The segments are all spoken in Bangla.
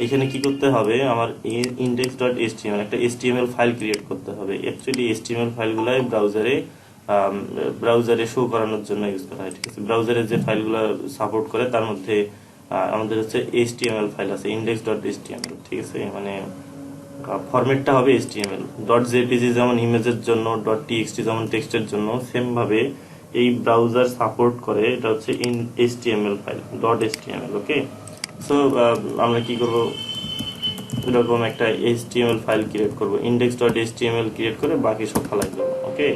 এখানে কি করতে হবে, আমার index.html একটা HTML ফাইল ক্রিয়েট করতে হবে। অ্যাকচুয়ালি HTML ফাইলগুলাই ব্রাউজারে শো করানোর জন্য ইউজ করা হয়, ঠিক আছে। ব্রাউজারে যে ফাইলগুলো সাপোর্ট করে তার মধ্যে আমাদের হচ্ছে HTML ফাইল আছে, index.html, ঠিক আছে। মানে ফরম্যাটটা হবে HTML। .jpg যেমন ইমেজের জন্য, .txt যেমন টেক্সটের জন্য, সেম ভাবে এই ব্রাউজার সাপোর্ট করে এটা হচ্ছে HTML ফাইল, .html। ওকে, সো আমরা কি করব, এরকম একটা HTML ফাইল ক্রিয়েট করব, index.html ক্রিয়েট করে বাকি সব ফালাই দেবো। ওকে,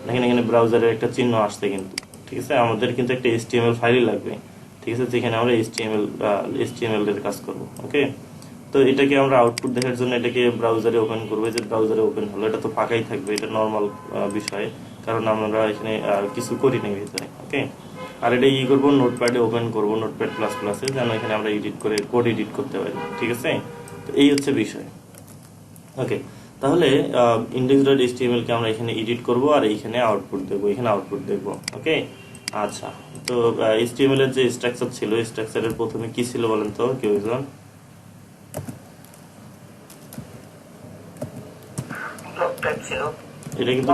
দেখেন এখানে ব্রাউজারের একটা চিহ্ন আসছে কিন্তু, ঠিক আছে। আমাদের কিন্তু একটা HTML ফাইলই লাগবে, ঠিক আছে, যেখানে আমরা HTML এর কাজ করব। ওকে, তো এটাকে আমরা আউটপুট দেখার জন্য এটাকে ব্রাউজারে ওপেন করবো। যে ব্রাউজারে ওপেন হলো, এটা তো ফাঁকাই থাকবে, এটা নর্মাল বিষয়, কারণ আমরা এখানে কিছু করি নাই ভিতরে। ওকে, আর এটা করবো, নোটপ্যাডে ওপেন করবো, নোটপ্যাড প্লাস প্লাসে, যেন এখানে আমরা এডিট করে কোড এডিট করতে পারি, ঠিক আছে। তো এই হচ্ছে বিষয়। ওকে, তাহলে index.html কে আমরা এখানে এডিট করব আর এইখানে আউটপুট দেবো, এখানে আউটপুট দেখবো। ওকে, আচ্ছা, তো HTML এর যে স্ট্রাকচার ছিল, স্ট্রাকচারের প্রথমে কি ছিল বলেন তো কেউ একজন? এটা কিন্তু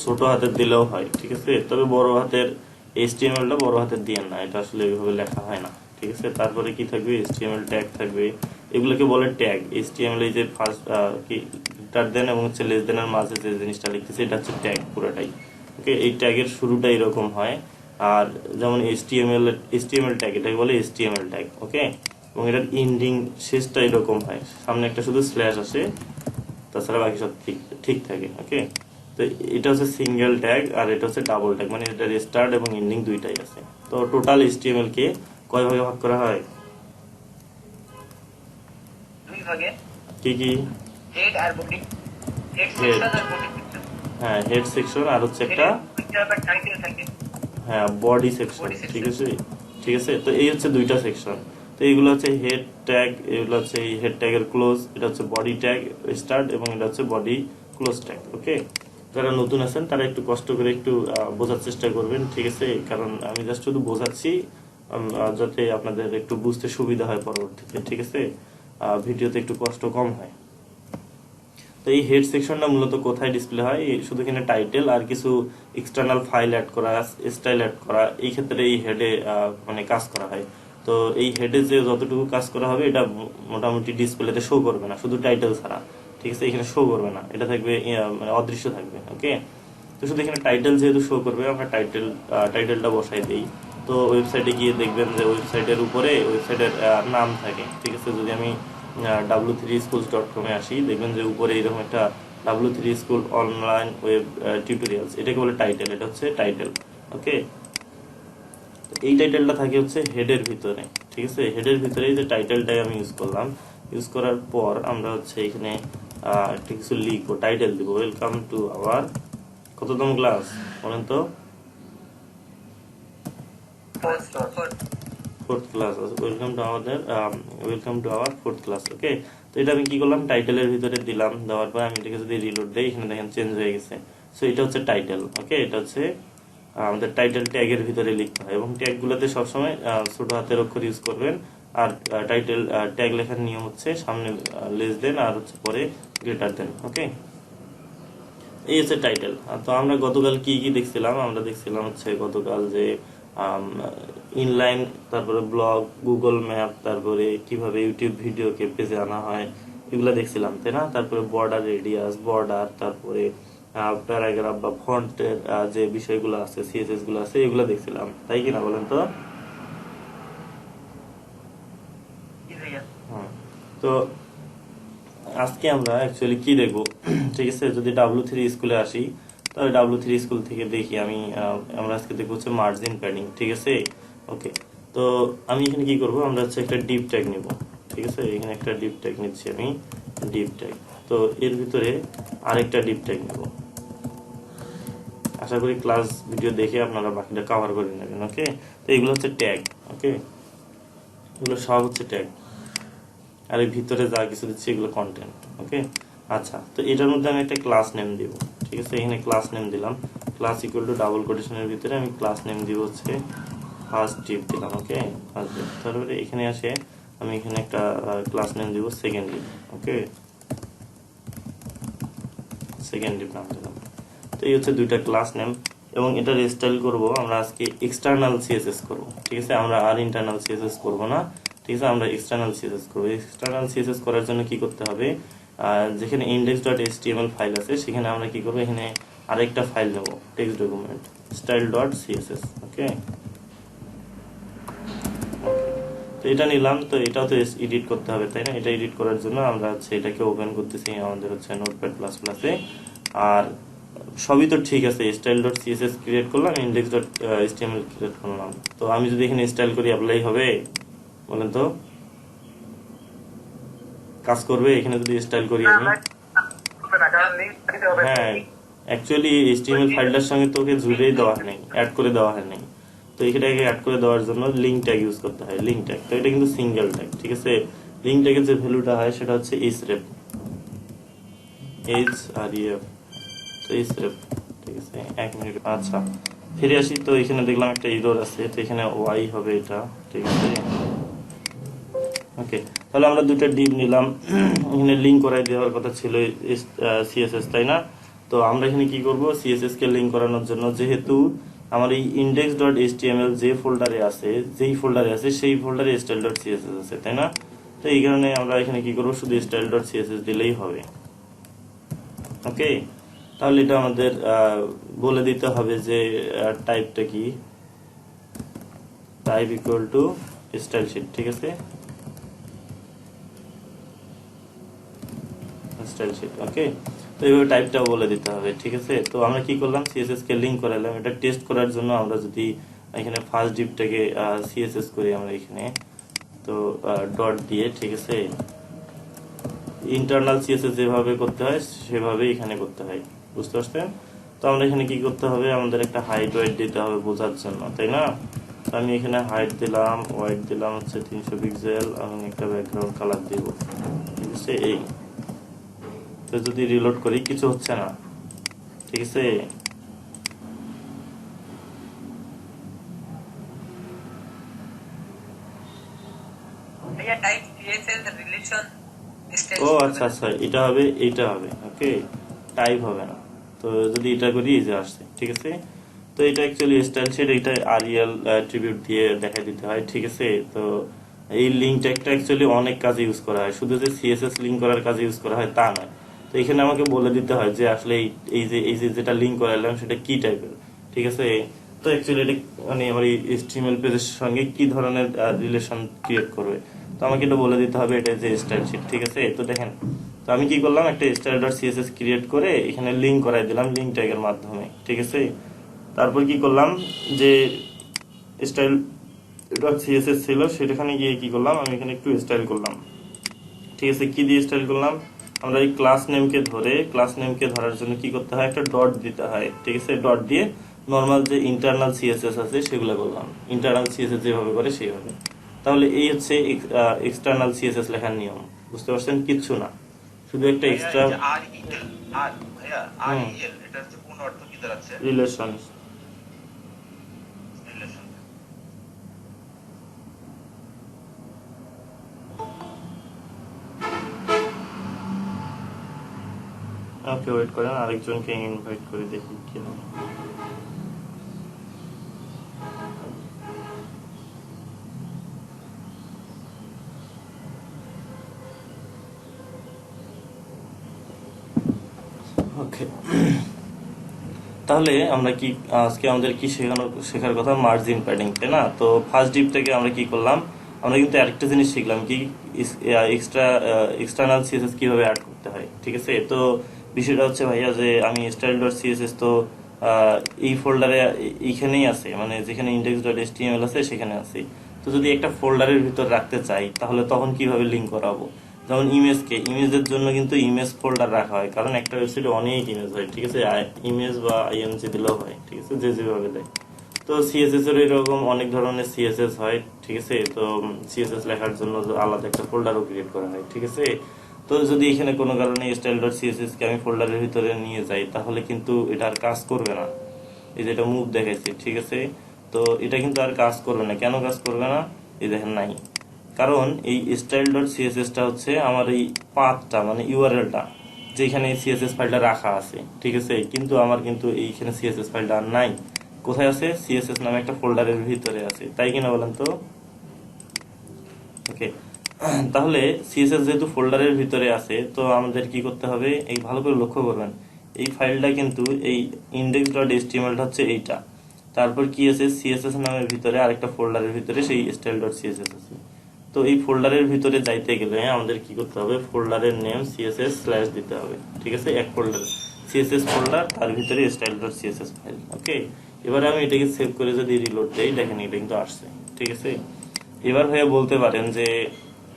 ছোট হাতের দিলেও হয়, ঠিক আছে, তবে বড় হাতের HTML টা বড় হাতের দিয়ে না, এটা আসলে এইভাবে লেখা হয় না, ঠিক আছে। তারপরে কি থাকবে, HTML ট্যাগ থাকবে, এগুলোকে বলে ট্যাগ। HTML এই যে ফার্স্ট কি গ্রেটার দেন এবং হচ্ছে লেস দেনের মাঝে যে জিনিসটা লিখতেছে এটা হচ্ছে ট্যাগ পুরোটাই। ওকে, এই ট্যাগের শুরুটা এরকম হয়, আর যেমন HTML ট্যাগ, এটাকে বলে HTML ট্যাগ। ওকে, এবং এটার এন্ডিং শেষটা এরকম হয়, সামনে একটা শুধু স্ল্যাশ আসে, তাছাড়া বাকি সব ঠিক ঠিক থাকে। ওকে, তো এটা হচ্ছে সিঙ্গেল ট্যাগ আর এটা হচ্ছে ডাবল ট্যাগ, মানে এটা স্টার্ট এবং এন্ডিং দুইটাই আছে। তো টোটাল HTML কে কয় ভাগে ভাগ করা হয়? দুই ভাগে। কি কি? হেড আর বডি। হ্যাঁ, হেড সেকশন আর হচ্ছে একটা টাইটেল থাকে। হ্যাঁ, বডি সেকশন, ঠিক আছে, ঠিক আছে। তো এই হচ্ছে দুইটা সেকশন। তো এইগুলো হচ্ছে হেড ট্যাগ, এগুলো হচ্ছে এই হেড ট্যাগের ক্লোজ, এটা হচ্ছে বডি ট্যাগ স্টার্ট এবং এটা হচ্ছে বডি ক্লোজ ট্যাগ। ওকে, যারা নতুন আছেন তারা একটু কষ্ট করে একটু বোঝার চেষ্টা করবেন, ঠিক আছে, কারণ আমি জাস্ট শুধু বোঝাচ্ছি যাতে আপনাদের একটু বুঝতে সুবিধা হয় পরবর্তীতে, ঠিক আছে, ভিডিওতে একটু কষ্ট কম হয়। তো এই হেড সেকশনটা মূলত কোথায় ডিসপ্লে হয়, শুধু এখানে টাইটেল আর কিছু এক্সটার্নাল ফাইল অ্যাড করা, স্টাইল অ্যাড করা, এই ক্ষেত্রে এই হেডে মানে কাজ করা হয়। তো এই হেডে যে যতটুকু কাজ করা হবে এটা মোটামুটি ডিসপ্লেতে শো করবে না, শুধু টাইটেল ছাড়া, ঠিক আছে, এখানে শো করবে না, এটা থাকবে মানে অদৃশ্য থাকবে। ওকে, তো শুধু এখানে টাইটেল যেহেতু শো করবে, আমরা টাইটেলটা বসাই দিই। তো ওয়েবসাইটে গিয়ে দেখবেন যে ওয়েবসাইটের উপরে ওয়েবসাইটের নাম থাকে, ঠিক আছে। যদি আমি w3schools.com এ আসি, দেখবেন যে উপরে এরকম একটা W3 school online web tutorials, এটাকে বলে টাইটেল, এটা হচ্ছে টাইটেল। ওকে, এই টাইটেলটা থাকে হচ্ছে হেডের ভিতরে, ঠিক আছে। হেডের ভিতরে যে টাইটেলটাই আমি ইউজ করলাম, ইউজ করার পর আমরা হচ্ছে এখানে একটা কিছু লিখবো, টাইটেল দিব, ওয়েলকাম টু আওয়ার কততম ক্লাস বলেন তো? Fourth class. Welcome to our fourth class. Okay, তো এটা আমি কি করলাম, টাইটেলের ভিতরে দিলাম, দেওয়ার পর আমি এটাকে যদি রিলোড দেই, এখানে দেখেন চেঞ্জ হয়ে গেছে। সো এটা হচ্ছে টাইটেল। ওকে, এটা হচ্ছে আমাদের টাইটেল ট্যাগের ভিতরে লিখতে হয়, এবং ট্যাগগুলোতে সবসময় ছোট হাতের অক্ষর ইউজ করবেন। আর টাইটেল ট্যাগ লেখার নিয়ম হচ্ছে সামনে লেস দেন আর হচ্ছে পরে গ্রেটার দেন। ওকে, এই হচ্ছে টাইটেল। তো আমরা গতকাল কি কি দেখছিলাম, আমরা দেখছিলাম হচ্ছে গতকাল যে ইনলাইন, তারপরে ব্লগ, গুগল ম্যাপ, তারপরে কিভাবে ইউটিউব ভিডিওকে পেজে আনা হয়, এগুলো দেখছিলাম, তাই না। তারপরে বর্ডার রেডিয়াস, বর্ডার, তারপরে প্যারাগ্রাফ বা ফন্টের যে বিষয়গুলো আছে, সিএসএস গুলো আছে, এগুলো দেখছিলাম, তাই কিনা বলেন তো? তো আজকে আমরা অ্যাকচুয়ালি কি দেখবো, ঠিক আছে, যদি W3 স্কুলে আসি, তাহলে W3 স্কুল থেকে দেখি আমরা আজকে দেখবো হচ্ছে মার্জিন প্যাডিং, ঠিক আছে। ওকে, তো আমি এখানে কি করব, আমরা হচ্ছে একটা ডিপ ট্যাগ নিব, ঠিক আছে। এখানে একটা ডিপ ট্যাগ নিচ্ছি আমি, ডিপ ট্যাগ। তো এর ভিতরে আরেকটা ডিপ ট্যাগ নেব। আশা করি ক্লাস ভিডিও দেখে আপনারা বাকিটা কভার করে নেবেন। ওকে, তো এগুলো হচ্ছে ট্যাগ। ওকে, এগুলো সব হচ্ছে ট্যাগ, আর এর ভিতরে যা কিছু দিচ্ছি এগুলো কন্টেন্ট। ওকে, আচ্ছা, তো এটার মধ্যে আমি একটা ক্লাস নেম দিব, ঠিক আছে। এখানে ক্লাস নেম দিলাম, ক্লাস ইকুয়াল টু ডাবল কোটেশনের ভিতরে আমি ক্লাস নেম দিব হচ্ছে ফার্স্ট ডিপ দিলাম। ওকে, ফার্স্ট ডিপ। তারপরে এখানে আসে আমি এখানে একটা ক্লাস নেম দিব সেকেন্ড লিভ। ওকে, সেকেন্ড লিভ নাম দিলাম। তো এই হচ্ছে দুইটা ক্লাস নেম, এবং এটার স্টাইল করব আমরা আজকে এক্সটার্নাল সিএসএস করব। ঠিক আছে, আমরা আর ইন্টারনাল সিএসএস করব না। ঠিক আছে, আমরা এক্সটার্নাল সিএসএস করব। এক্সটার্নাল সিএসএস করার জন্য কি করতে হবে, যেখানে index.html ফাইল আছে সেখানে আমরা কি করব, এখানে আরেকটা ফাইল নেব, টেক্সট ডকুমেন্ট style.css। ওকে, তো এটা নিলাম। তো এটাও তো এডিট করতে হবে, তাই না? এটা এডিট করার জন্য আমরা হচ্ছে এটাকে ওপেন করতেছি আমাদের হচ্ছে নোটপ্যাড++-এ। আর সবই তো ঠিক আছে, style.css ক্রিয়েট করলাম, index.html ক্রিয়েট করলাম। তো আমি যদি এখানে স্টাইল করি অ্যাপ্লাই হবে? বলেন তো, কাজ করবে এখানে যদি স্টাইল করি আমি? হ্যাঁ, অ্যাকচুয়ালি HTML ফাইলটার সঙ্গে তো ওকে জুড়েই দেওয়া হয় নাই, অ্যাড করে দেওয়া হয় নাই। তো এটাকে অ্যাড করে দেওয়ার জন্য লিঙ্ক ট্যাগ ইউজ করতে হয়, লিঙ্ক ট্যাগ। তো এটা কিন্তু সিঙ্গেল ট্যাগ। ঠিক আছে, লিঙ্ক ট্যাগের যে ভ্যালুটা হয় সেটা হচ্ছে href, href। তো href, ঠিক আছে, 1 মিনিট। আচ্ছা, ফিরে আসি। তো এখানে দেখলাম একটা এরর আছে, তো এখানে y হবে এটা। ঠিক আছে, ওকে। তাহলে আমরা দুটো ডিভ নিলাম, এখানে লিঙ্ক করাই দেওয়ার কথা ছিল সিএসএস, তাই না? তো আমরা এখানে কি করব, সিএসএস কে লিঙ্ক করানোর জন্য, যেহেতু আমার এই index.html যে ফোল্ডারে আছে, যেই ফোল্ডারে আছে সেই ফোল্ডারে style.css আছে, তাই না? তো এই কারণে আমরা এখানে কি করব, শুধু style.css দিলেই হবে। ওকে, তাহলে এটা আমাদের বলে দিতে হবে যে টাইপটা কি, type equal to style sheet. ঠিক আছে, স্টাইল শিট। ওকে, তো এইভাবে টাইপটাও বলে দিতে হবে। ঠিক আছে, তো আমরা কি করলাম, সিএসএস কে লিংক করালাম। এটা টেস্ট করার জন্য আমরা যদি এখানে ফার্স্ট ডিভটাকে সিএসএস করি আমরা এখানে, তো ডট দিয়ে, ঠিক আছে, ইন্টারনাল সিএসএস যেভাবে করতে হয় সেভাবে এখানে করতে হয়, বুঝতে পারছেন? তো আমরা এখানে কি করতে হবে, আমাদের একটা হাইট ওয়েট দিতে হবে বোঝার জন্য, তাই না? তো আমি এখানে হাইট দিলাম, ওয়েট দিলাম হচ্ছে 300 পিক্সেল, এবং একটা ব্যাকগ্রাউন্ড কালার দিব। ঠিক আছে, এই তো যদি রিলোড করি কিছু হচ্ছে না। ঠিক আছে, भैया टाइप सीएसएस रिलेशन ও আচ্ছা আচ্ছা, এটা হবে, এইটা হবে। ওকে, টাইপ হবে না। তো যদি এটা করি এই যে আসছে। ঠিক আছে, তো এটা অ্যাকচুয়ালি স্টাইল শিট, এটা আরিয়াল ট্রিবিউট দিয়ে দেখাই দিতে হয়। ঠিক আছে, তো এই লিঙ্ক ট্যাগটা অ্যাকচুয়ালি অনেক কাজে ইউজ করা হয়, শুধু যে সিএসএস লিঙ্ক করার কাজে ইউজ করা হয় তা নয়। তো এখানে আমাকে বলে দিতে হয় যে আসলে এই যে যেটা লিঙ্ক করালাম সেটা কি টাইপের। ঠিক আছে, তো অ্যাকচুয়ালি এটা মানে আমার এই HTML পেজের সঙ্গে কি ধরনের রিলেশন ক্রিয়েট করবে, তো আমাকে এটা বলে দিতে হবে, এটা যে স্টাইল শিট। ঠিক আছে, তো দেখেন, তো আমি কি করলাম, একটা style.css ক্রিয়েট করে এখানে লিঙ্ক করাই দিলাম লিঙ্ক ট্যাগের মাধ্যমে। ঠিক আছে, তারপর কি করলাম, যে style.css ছিল সেখানে গিয়ে কি করলাম, আমি এখানে একটু স্টাইল করলাম। ঠিক আছে, কি দিয়ে স্টাইল করলাম, আমরা এই ক্লাস নেমকে ধরার জন্য কি করতে হয়, একটা ডট দিতে হয়। ঠিক আছে, ডট দিয়ে নর্মাল যে ইন্টারনাল সিএসএস আছে সেগুলো করলাম, ইন্টারনাল সিএসএস যেভাবে করে সেইভাবে। তাহলে এই হচ্ছে এক্সটার্নাল সিএসএস লেখার নিয়ম, বুঝতে পারছেন? কিচ্ছু না, শুধু একটা এক্সট্রা আর ইএল আর ভাইয়া আর ইএল এটা হচ্ছে কোন অর্থ কি দাঁড়াচ্ছে? রিলেশন। রিলেশন। ওকে, ওয়েট করেন, আরেকজনকে ইনভাইট করে দেখি কিনা। ওকে, তাহলে আমরা কি আজকে আমাদের কি শেখার কথা, মার্জিন প্যাডিং, তাই না? তো ফার্স্ট ডিপ থেকে আমরা কি করলাম, আমরা কিন্তু আরেকটা জিনিস শিখলাম, কি এক্সটার্নাল সিএসএস কিভাবে অ্যাড করতে হয়। ঠিক আছে, তো বিষয়টা হচ্ছে ভাইয়া যে আমি style.css তো এই ফোল্ডারে এইখানেই আছে, মানে যেখানে index.html আছে সেখানে আছে। তো যদি একটা ফোল্ডারের ভিতর রাখতে চাই তাহলে তখন কিভাবে লিঙ্ক করাবো, যেমন ইমেজের জন্য কিন্তু ইমেজ ফোল্ডার রাখা হয়, কারণ একটা ওয়েবসাইটে অনেক ইমেজ হয়। ঠিক আছে, ইমেজ বা আইএমজি দিলেও হয়। ঠিক আছে, যে যেভাবে দেয়। তো সিএসএস এর এরকম অনেক ধরনের সিএসএস হয়। ঠিক আছে, তো সিএসএস লেখার জন্য আলাদা একটা ফোল্ডারও ক্রিয়েট করা হয়। ঠিক আছে, তো যদি এখানে কোনো কারণে style.css কে আমি ফোল্ডারের ভিতরে নিয়ে যাই তাহলে কিন্তু এটা আর কাজ করবে না। এই যেটা মুভ দেখাইছে, ঠিক আছে, তো এটা কিন্তু আর কাজ করবে না। কেন কাজ করবে না, এই দেখেন নাই, কারণ এই style.css টা হচ্ছে আমার এই পাথটা মানে ইউআরএলটা যেখানে সিএসএস ফাইলটা রাখা আছে, ঠিক আছে, কিন্তু আমার কিন্তু এইখানে সিএসএস ফাইলটা আর নাই। কোথায় আছে? সিএসএস নামে একটা ফোল্ডারের ভিতরে আছে, তাই কিনা বলেন তো? ওকে, তাহলে সিএসএস যেহেতু ফোল্ডারের ভিতরে আছে, তো আমাদের কি করতে হবে? এই ভালো করে লক্ষ্য করবেন, এই ফাইলটা কিন্তু এই index.html হচ্ছে এইটা, তারপর কি আছে? সিএসএস নামের ভিতরে আরেকটা ফোল্ডারের ভিতরে সেই style.css আছে। তো এই ফোল্ডারের ভিতরে যাইতে গেলে আমাদের কি করতে হবে? ফোল্ডারের নেম css স্ল্যাশ দিতে হবে, ঠিক আছে, এক ফোল্ডার css ফোল্ডার, তার ভিতরে style.css ফাইল। ওকে, এবারে আমি এটাকে সেভ করে যদি রিলোড দেই, দেখেন এটা কিন্তু আসছে, ঠিক আছে। এবার হয়ে বলতে পারেন যে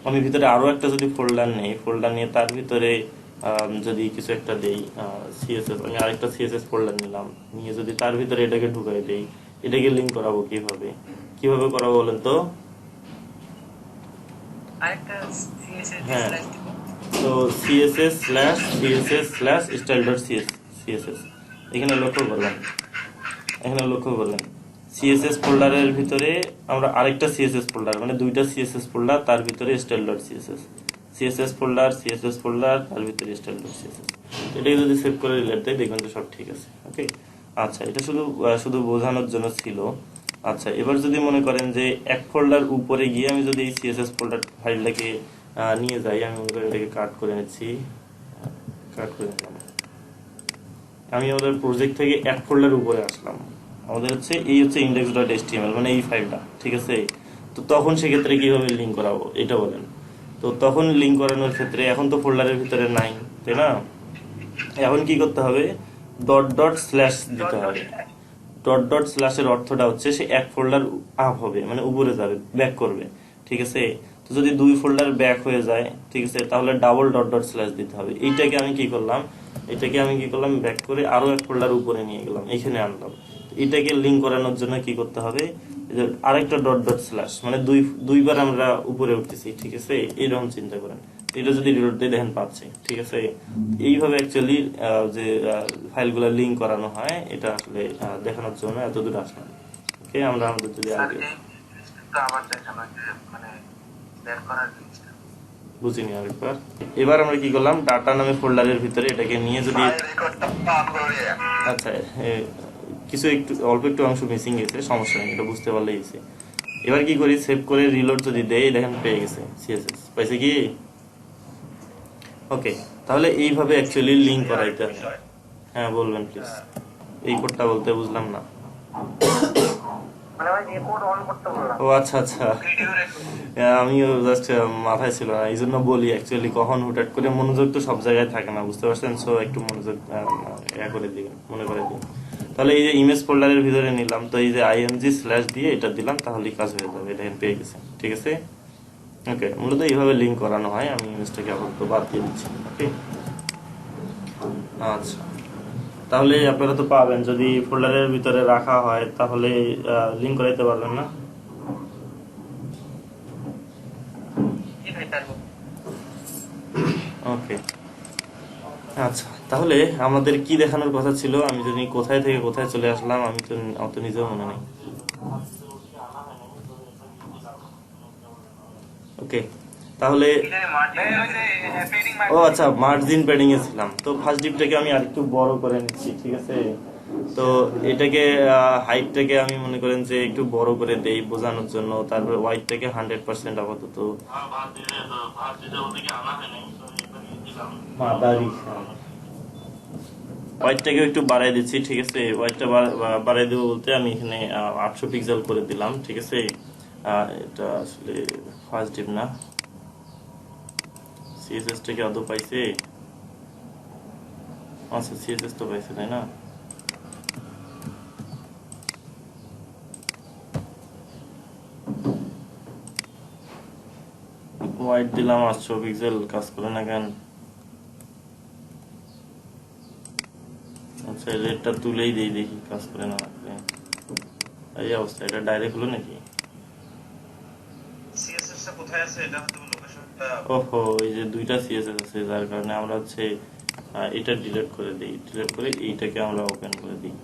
আমি ভিতরে আরো একটা যদি ফোল্ডার নেই, ফোল্ডার নিয়ে তার ভিতরে যদি কিছু একটা দেই সিএসএস, আমি আরেকটা সিএসএস ফোল্ডার নিলাম, নিয়ে যদি তার ভিতরে এটাকে ঢুকাই দেই, এটাকে লিংক করাবো কিভাবে? কিভাবে করাবো বলেন তো? আরেকটা CSS হ্যাঁ, স্ল্যাশ দিব। তো css/css/style.css এখানে লক্ষ্য করবেন, এখানে লক্ষ্য করবেন সিএসএস ফোল্ডারের ভিতরে আমরা আরেকটা সিএসএস ফোল্ডার, মানে দুইটা সিএসএস ফোল্ডার, তার ভিতরে style.css, সিএসএস ফোল্ডার তার ভিতরে style.css। এটাকে যদি সেভ করে রিলেট দেয়, দেখবেন তো সব ঠিক আছে। ওকে, আচ্ছা, এটা শুধু শুধু বোঝানোর জন্য ছিল। আচ্ছা, এবার যদি মনে করেন যে এক ফোল্ডার উপরে গিয়ে আমি যদি এই সিএসএস ফোল্ডার ফাইলটাকে নিয়ে যাই, আমি মনে করি এটাকে কাট করে নিচ্ছি, কাট করে নিলাম, আমি আমাদের প্রজেক্ট থেকে এক ফোল্ডার উপরে আসলাম, আমাদের হচ্ছে এই হচ্ছে index.html মানে এই ফাইলটা, ঠিক আছে। তো তখন সেক্ষেত্রে কিভাবে লিঙ্ক করাবো এটা বলেন তো? তখন লিঙ্ক করানোর ক্ষেত্রে এখন তো ফোল্ডারের ভিতরে নাই, তাই না? এখন কি করতে হবে? ডট ডট স্ল্যাশ দিতে হবে। ডট ডট স্ল্যাশের অর্থটা হচ্ছে সে এক ফোল্ডার আপ হবে, মানে উপরে যাবে, ব্যাক করবে, ঠিক আছে। তো যদি দুই ফোল্ডার ব্যাক হয়ে যায়, ঠিক আছে, তাহলে ডাবল ডট ডট স্ল্যাশ দিতে হবে। এইটাকে আমি কি করলাম? ব্যাক করে আরো এক ফোল্ডার উপরে নিয়ে গেলাম, এখানে আনলাম। এটাকে লিংক করানোর জন্য কি করতে হবে? আরেকটা ডট ডট স্ল্যাশ, মানে দুইবার আমরা উপরে উঠতেছি, ঠিক আছে, এইরকম চিন্তা করেন। এটা যদি রিলোড দিয়ে দেখেন পাচ্ছে, ঠিক আছে। এইভাবে অ্যাকচুয়ালি যে ফাইলগুলো লিংক করানো হয়, এটা আসলে দেখানোর জন্য এত দূর আসলাম। ওকে, আমরা আমাদের যদি আগে আবার দেখানো যে মানে বের করার জিনিসটা বুঝিনি আরেকবার। এবার আমরা কি করলাম? ডাটা নামে ফোল্ডারের ভিতরে এটাকে নিয়ে যদি আচ্ছা কিছু একটু অল্প একটু অংশ মিসিং গেছে, সমস্যা নেই, এটা বুঝতে পারলেই হয়েছে। এবার কি করি? সেভ করে রিলোড যদি দেই, দেখেন পেয়ে গেছে সিএসএস, পাইছে কি? ওকে, তাহলে এইভাবে অ্যাকচুয়ালি লিংক করাইতে হবে। হ্যাঁ, বলবেন প্লিজ। এই কোডটা বলতে বুঝলাম না। মানে ভাই যে কোড অন করতে বললাম। ও আচ্ছা আচ্ছা, আমিও জাস্ট মাথায় ছিল না, এই জন্য বলি অ্যাকচুয়ালি কখন হুটহাট করে মনোযোগ তো সব জায়গায় থাকে না, বুঝতে পারছেন? সো একটু মনোযোগ করে দিবেন, মনে করে দিন। তাহলে এই যে ইমেজ ফোল্ডারের ভিতরে নিলাম, তো এই যে আইএমজি স্ল্যাশ দিয়ে এটা দিলাম, তাহলেই কাজ হয়ে যাবে। এটা পেয়ে গেছে, ঠিক আছে। ওকে, মূলত এইভাবে লিংক করানো হয়। আমি ইমেজটাকে আপাতত বাদ দিয়ে দিচ্ছি। ওকে, আচ্ছা, তাহলে আপনারা তো পাবেন, যদি ফোল্ডারের ভিতরে রাখা হয় তাহলে লিংক করাইতে পারবেন না। জি ভাই, পারবো। ওকে, আচ্ছা, তাহলে আমাদের কি দেখানোর কথা ছিল? আমি যদি কোথায় থেকে কোথায় চলে আসলাম, আমি তো নিজেও মনে নেই। ওকে, তাহলে ও আচ্ছা, মার্জিন প্যাডিং এ ছিলাম। তো ফার্স্ট ডিপটাকে আমি আরেকটু বড় করে নিচ্ছি, ঠিক আছে। তো এটাকে হাইটটাকে আমি মনে করেন যে একটু বড় করে দেই বোঝানোর জন্য। তারপরে ওয়াইডটাকে 100% আপাতত ওয়াইডটাকে একটু বাড়াই দিচ্ছি, ঠিক আছে। ওয়াইডটা বাড়াই দেবো বলতে আমি এখানে 800 পিক্সেল করে দিলাম, ঠিক আছে। এটা আসলে ফার্স্ট ডিপ না, সিএসএস টাকে আদৌ পাইছে? আচ্ছা, সিএসএস তো পাইছে, তাই না? হোয়াইট দিলাম 800 পিক্সেল, কাজ করে না কেন? আচ্ছা, রেডটা তুলেই দিই, দেখি কাজ করে না লাগবে। এই অবস্থা, এটা ডাইরেক্ট হলো নাকি? সিএসএস টা কোথায় আছে এটা হয়তো লোকেশনটা ওহো, এই যে দুইটা সিএসএস আছে, যার কারণে আমরা হচ্ছে এটা ডিলিট করে দিই, ডিলিট করে এইটাকে আমরা ওপেন করে দিই।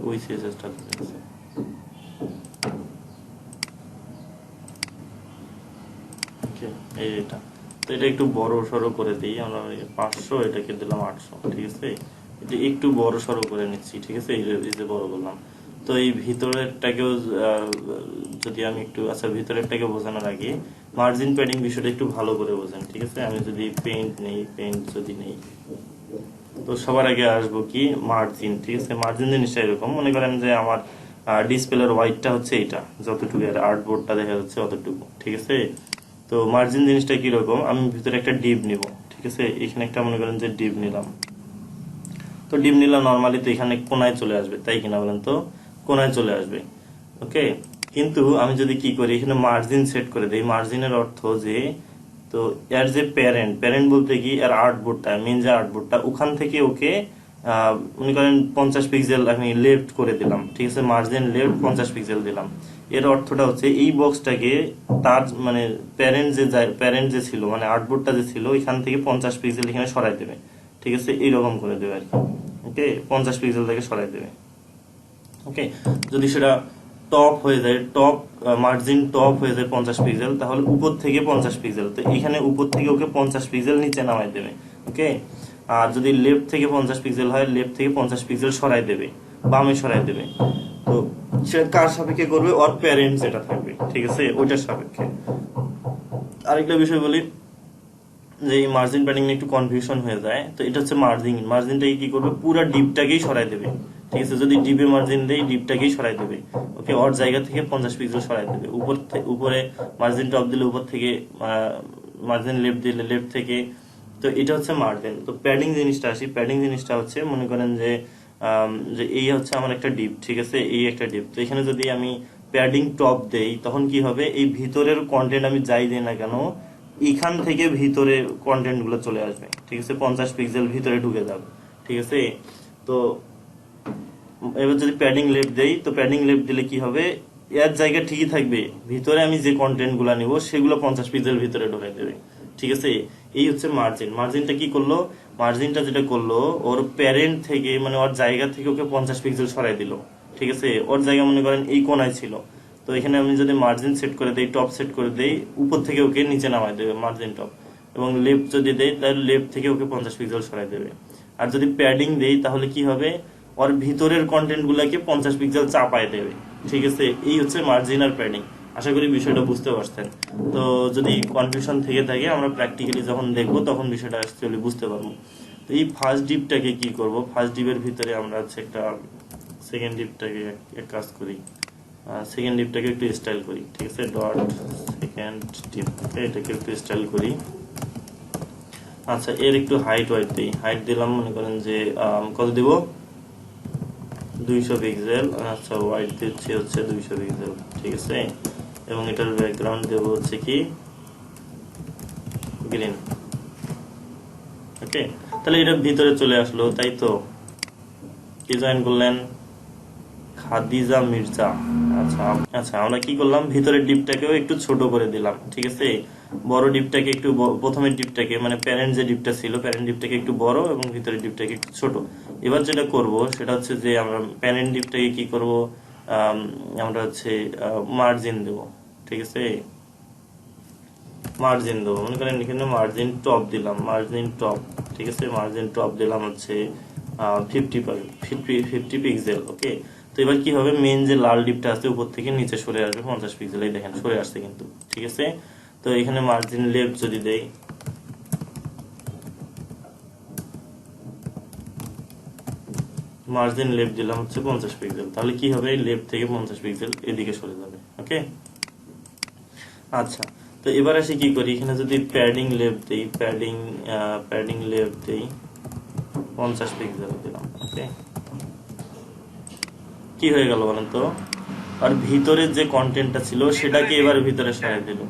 ওই সিএসএসটা আছে। এটা। তো এটা একটু বড় সড়ো করে দিই আমরা, 500 এটাকে দিলাম 800, ঠিক আছে। এটা একটু বড় সড়ো করে নিচ্ছি, ঠিক আছে, এই যে বড় করলাম। তো এই ভিতরেরটাকেও যদি আমি একটু, আচ্ছা ভিতরেরটাকে বোঝানোর আগে মার্জিন প্যাডিং বিষয়টা একটু ভালো করে বোঝেন, ঠিক আছে। আমি যদি পেইন্ট যদি নেই, তো সবার আগে আসবো কি মার্জিন, ঠিক আছে। মার্জিন জিনিসটা এরকম, মনে করেন যে আমার ডিসপ্লের হোয়াইটটা হচ্ছে এটা, যতটুকু আর আর্টবোর্ডটা দেখা যাচ্ছে অতটুকু, ঠিক আছে। তো মার্জিন জিনিসটা কিরকম, আমি ভিতরে একটা ডিপ নিব, ঠিক আছে। এখানে একটা মনে করেন যে ডিপ নিলাম, তো ডিপ নিলাম নর্মালি, তো এখানে কোনায় চলে আসবে, তাই কিনা বলেন তো, কোনায় চলে আসবে, ওকে। কিন্তু আমি যদি কি করি, এখানে মার্জিন সেট করে দিই, মার্জিনের অর্থ যে, তো এর যে প্যারেন্ট বলতে কি এর আর্টবোর্ডটা, মেন যে আর্টবোর্ডটা, ওখান থেকে ওকে মনে করেন 50 পিক্সেল আমি লেফট করে দিলাম, ঠিক আছে। মার্জিন লেফট 50 পিক্সেল দিলাম। এর অর্থটা হচ্ছে এই বক্সটাকে তার মানে প্যারেন্ট যে ছিল, মানে আর্টবোর্ডটা যে ছিল, এখান থেকে 50 পিক্সেল এখানে সরাই দেবে, ঠিক আছে, এইরকম করে দেবে আর কি, ওকে। 50 পিক্সেল থেকে সরাই দেবে, ওকে। যদি সেটা টপ হয়ে যায়, মার্জিন টপ হয়ে যায় 50 পিক্সেল, তাহলে উপর থেকে 50 পিক্সেল, তো এখানে উপর থেকে ওকে 50 পিক্সেল নিচে নামাই দেবে, ওকে। আর যদি লেফট থেকে 50 পিক্সেল হয়, লেফট থেকে 50 পিক্সেল সরাই দেবে, বামে সরাই দেবে। তো সেটা কার সাপেক্ষে করবে, ওর প্যারেন্ট যেটা থাকবে, ঠিক আছে, ওইটার সাপেক্ষে। আরেকটা বিষয় বলি, যে এই মার্জিন প্যাডিং নিয়ে একটু কনফিউশন হয়ে যায়। তো এটা হচ্ছে মার্জিনটাকে কি করবে, পুরো ডিপটাকেই সরাই দেবে, ঠিক আছে। যদি ডিপে মার্জিন দেই, ডিপটাকেই সরাই দেবে, ওকে। ওর জায়গা থেকে 50 পিক্সেল সরাই দেবে। উপরে মার্জিন টপ দিলে উপর থেকে, মার্জিন লেফট দিলে লেফট থেকে। তো এটা হচ্ছে মার্জিন। তো প্যাডিং জিনিসটা আসি, প্যাডিং জিনিসটা হচ্ছে মনে করেন যে যে এই হচ্ছে আমার একটা ডিপ, ঠিক আছে, এই একটা ডিপ। তো এখানে যদি আমি প্যাডিং টপ দেই, তখন কি হবে, এই ভিতরের কন্টেন্ট আমি যাই দিই না কেন, এখান থেকে ভিতরে কন্টেন্ট গুলো চলে আসবে, ঠিক আছে, 50 পিক্সেল ভিতরে ঢুকে যাবে, ঠিক আছে। তো এবার যদি প্যাডিং লেফট দেই, তো প্যাডিং লেফট দিলে কি হবে, এর জায়গা ঠিকই থাকবে, ভিতরে আমি যে কন্টেন্ট গুলা নিব সেগুলো 50 পিক্সেল ভিতরে ঢুকাই দেবে, ঠিক আছে। এই হচ্ছে মার্জিনটা কি করলো, মার্জিনটা যেটা করলো, ওর প্যারেন্ট থেকে মানে ওর জায়গা থেকে ওকে 50 পিক্সেল সরাই দিল, ঠিক আছে। ওর জায়গা মনে করেন এই কোনায় ছিল, তো এখানে আমি যদি মার্জিন সেট করে দেই, টপ সেট করে দেই, উপর থেকে ওকে নিচে নামাই দেবে মার্জিন টপ, এবং লেফট যদি দেই, তাহলে লেফট থেকে ওকে 50 পিক্সেল সরাই দেবে। আর যদি প্যাডিং দেই, তাহলে কি হবে, ওর ভিতরের কন্টেন্ট গুলাকে 50 পিক্সেল চাপায় দেবে, ঠিক আছে। এই হচ্ছে মার্জিন আর প্যাডিং। আশা করি বিষয়টা বুঝতে পারছেন। তো যদি কনফিউশন থেকে থাকে, আমরা প্র্যাকটিক্যালি যখন দেখবো তখন বিষয়টা অ্যাকচুয়ালি বুঝতে পারবো। তো এই ফার্স্ট ডিপটাকে কি করব, ফার্স্ট ডিপের ভিতরে আমরা হচ্ছে একটা সেকেন্ড ডিপটাকে এক কাজ করি, সেকেন্ড ডিপটাকে একটু স্টাইল করি, ঠিক আছে। ডট সেকেন্ড ডিপ, এটাকে একটু স্টাইল করি। আচ্ছা, এর একটু হাইট দিই, হাইট দিলাম মনে করেন যে কত দিব, 200 পিক্সেল। আচ্ছা, হোয়াইট দিচ্ছি হচ্ছে 200 পিক্সেল, ঠিক আছে। এবং এটার ব্যাকগ্রাউন্ড দেব হচ্ছে কি গ্রিন, ওকে। তাহলে এটা ভিতরে চলে আসলো, তাই তো। কি জয়েন করলেন, খাদিজা মির্জা। আচ্ছা আচ্ছা, আমরা কি করলাম, ভিতরের ডিপটাকেও একটু ছোট করে দিলাম, ঠিক আছে। বড় ডিপটাকে একটু, প্রথমের ডিপটাকে মানে প্যারেন্ট যে ডিপটা ছিল, প্যারেন্ট ডিপটাকে একটু বড় এবং ভিতরের ডিপটাকে একটু ছোট। এবার যেটা করব সেটা হচ্ছে যে আমরা প্যারেন্ট ডিপটাকে কি করব, আমরা হচ্ছে মার্জিন দেব, ঠিক আছে। মার্জিন দেবো, মনে করেন এখানে মার্জিন টপ দিলাম, মার্জিন টপ, ঠিক আছে। মার্জিন টপ দিলাম হচ্ছে 50 পিক্সেল, ওকে। তো এবার কি হবে, মেন যে লাল ডিপটা আছে উপর থেকে নিচে সরে আসবে 50 পিক্সেল, এই দেখেন সরে আসছে কিন্তু, ঠিক আছে। তো এখানে মার্জিন লেফট যদি দেই, মার্জিন লেফট দিলাম হচ্ছে 50 পিক্সেল, তাহলে কি হবে, লেফট থেকে 50 পিক্সেল এদিকে সরে যাবে, ওকে। আচ্ছা, তো এবার আসি কি করি, এখানে যদি প্যাডিং লেফট দেই, প্যাডিং লেফট দেই 50 পিক্সেল দিলাম, ওকে। কি হয়ে গেল বলেন তো, আর ভিতরের যে কন্টেন্টটা ছিল সেটাকে এবার ভিতরে সরাই দিল।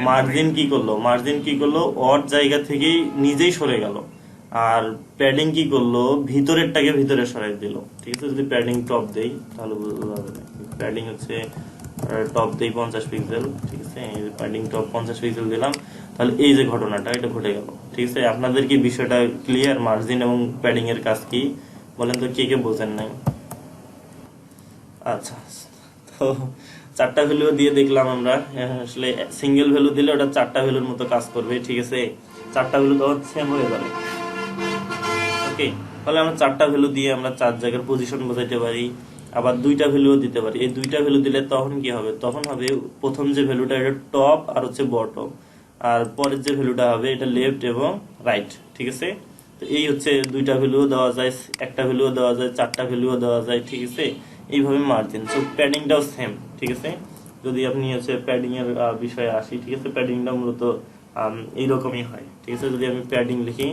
মার্জিন কি করলো, ওর জায়গা থেকেই নিজেই সরে গেল। আর প্যাডিং কি করলো, ভিতরেরটাকে ভিতরে সরাই দিল, ঠিক আছে। যদি প্যাডিং টপ দেই তাহলে বোঝা যাবে, প্যাডিং হচ্ছে টপ দেই 50 পিক্সেল, ঠিক আছে। প্যাডিং টপ 50 পিক্সেল দিলাম, তাহলে এই যে ঘটনাটা এটা ঘটে গেল, ঠিক আছে। আপনাদের কি বিষয়টা ক্লিয়ার, মার্জিন এবং প্যাডিং এর কাজ কি বলেন তো, কে কে বোঝেন নাই? আচ্ছা, তো চারটা ভ্যালু দিয়ে দেখলাম আমরা আসলে সিঙ্গেল ভ্যালু দিলে ওটা চারটা ভ্যালুর মতো কাজ করবে, ঠিক আছে, চারটা ভ্যালু তখন সেম হয়ে যাবে। ওকে, তাহলে আমরা চারটা ভ্যালু দিয়ে আমরা চার জায়গার পজিশন বোঝাইতে পারি, আবার দুইটা ভ্যালুও দিতে পারি। এই দুইটা ভ্যালু দিলে তখন কি হবে, তখন হবে প্রথম যে ভ্যালুটা এটা টপ আর হচ্ছে বটম, আর পরের যে ভ্যালুটা হবে এটা লেফট এবং রাইট, ঠিক আছে। তো এই হচ্ছে দুইটা ভ্যালুও দেওয়া যায়, একটা ভ্যালুও দেওয়া যায়, চারটা ভ্যালুও দেওয়া যায়, ঠিক আছে। এইভাবে মার্জিন, সো প্যাডিংটাও সেম, ঠিক আছে। যদি আপনি হচ্ছে প্যাডিং এর বিষয়ে আসি, ঠিক আছে, প্যাডিংটা মূলত এইরকমই হয়, ঠিক আছে। যদি আমি প্যাডিং লিখি,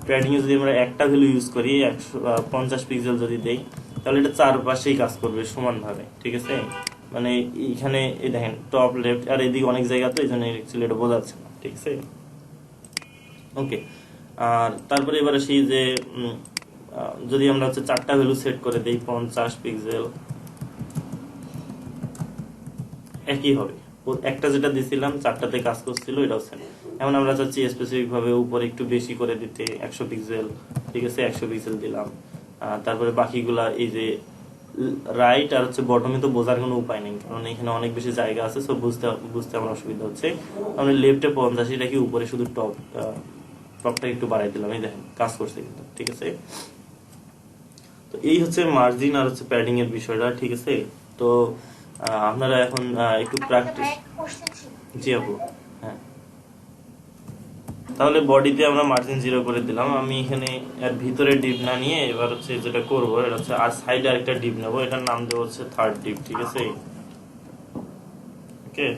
প্যাডিং এ যদি আমরা একটা ভ্যালু ইউজ করি 150 পিক্সেল যদি দেই, তাহলে এটা চারপাশেই কাজ করবে সমানভাবে, ঠিক আছে। মানে এইখানে এই দেখেন টপ লেফট, আর এদিকে অনেক জায়গা, তো এই জন্য অ্যাকচুয়ালি এটা বোঝা যাচ্ছে না, ঠিক আছে। ওকে, আর তারপরে এবার আসি যে যদি আমরা হচ্ছে চারটা ভ্যালু সেট করে দেই 50 পিক্সেল, একই হবে, একটা যেটা দিছিলাম চারটাতে কাজ করছিল এটাও সেম। এখন আমরা চাচ্ছি স্পেসিফিক ভাবে উপরে একটু বেশি করে দিতে 100 পিক্সেল, ঠিক আছে, 100 পিক্সেল দিলাম। তারপরে বাকিগুলা এই যে রাইট আর হচ্ছে বটমে তো বোঝার কোনো উপায় নেই, কারণ এখানে অনেক বেশি জায়গা আছে, সব বুঝতে বুঝতে আমার অসুবিধা হচ্ছে। আমরা লেফটে 50 এটাকে উপরে শুধু টপটা একটু বাড়াই দিলাম, এই দেখেন কাজ করছে কিন্তু, ঠিক আছে। তো এই হচ্ছে মার্জিন আর হচ্ছে প্যাডিং এর বিষয়টা, ঠিক আছে। তো আপনারা এখন একটু প্র্যাকটিস। জি আপু, হ্যাঁ। তাহলে বডিতে আমরা মার্জিন 0 করে দিলাম। আমি এখানে এর ভিতরে ডিপ না নিয়ে এবার হচ্ছে যেটা করব, এটা হচ্ছে আর সাইডে আরেকটা ডিপ নেব, এটার নাম দেব হচ্ছে থার্ড ডিপ, ঠিক আছে। ওকে,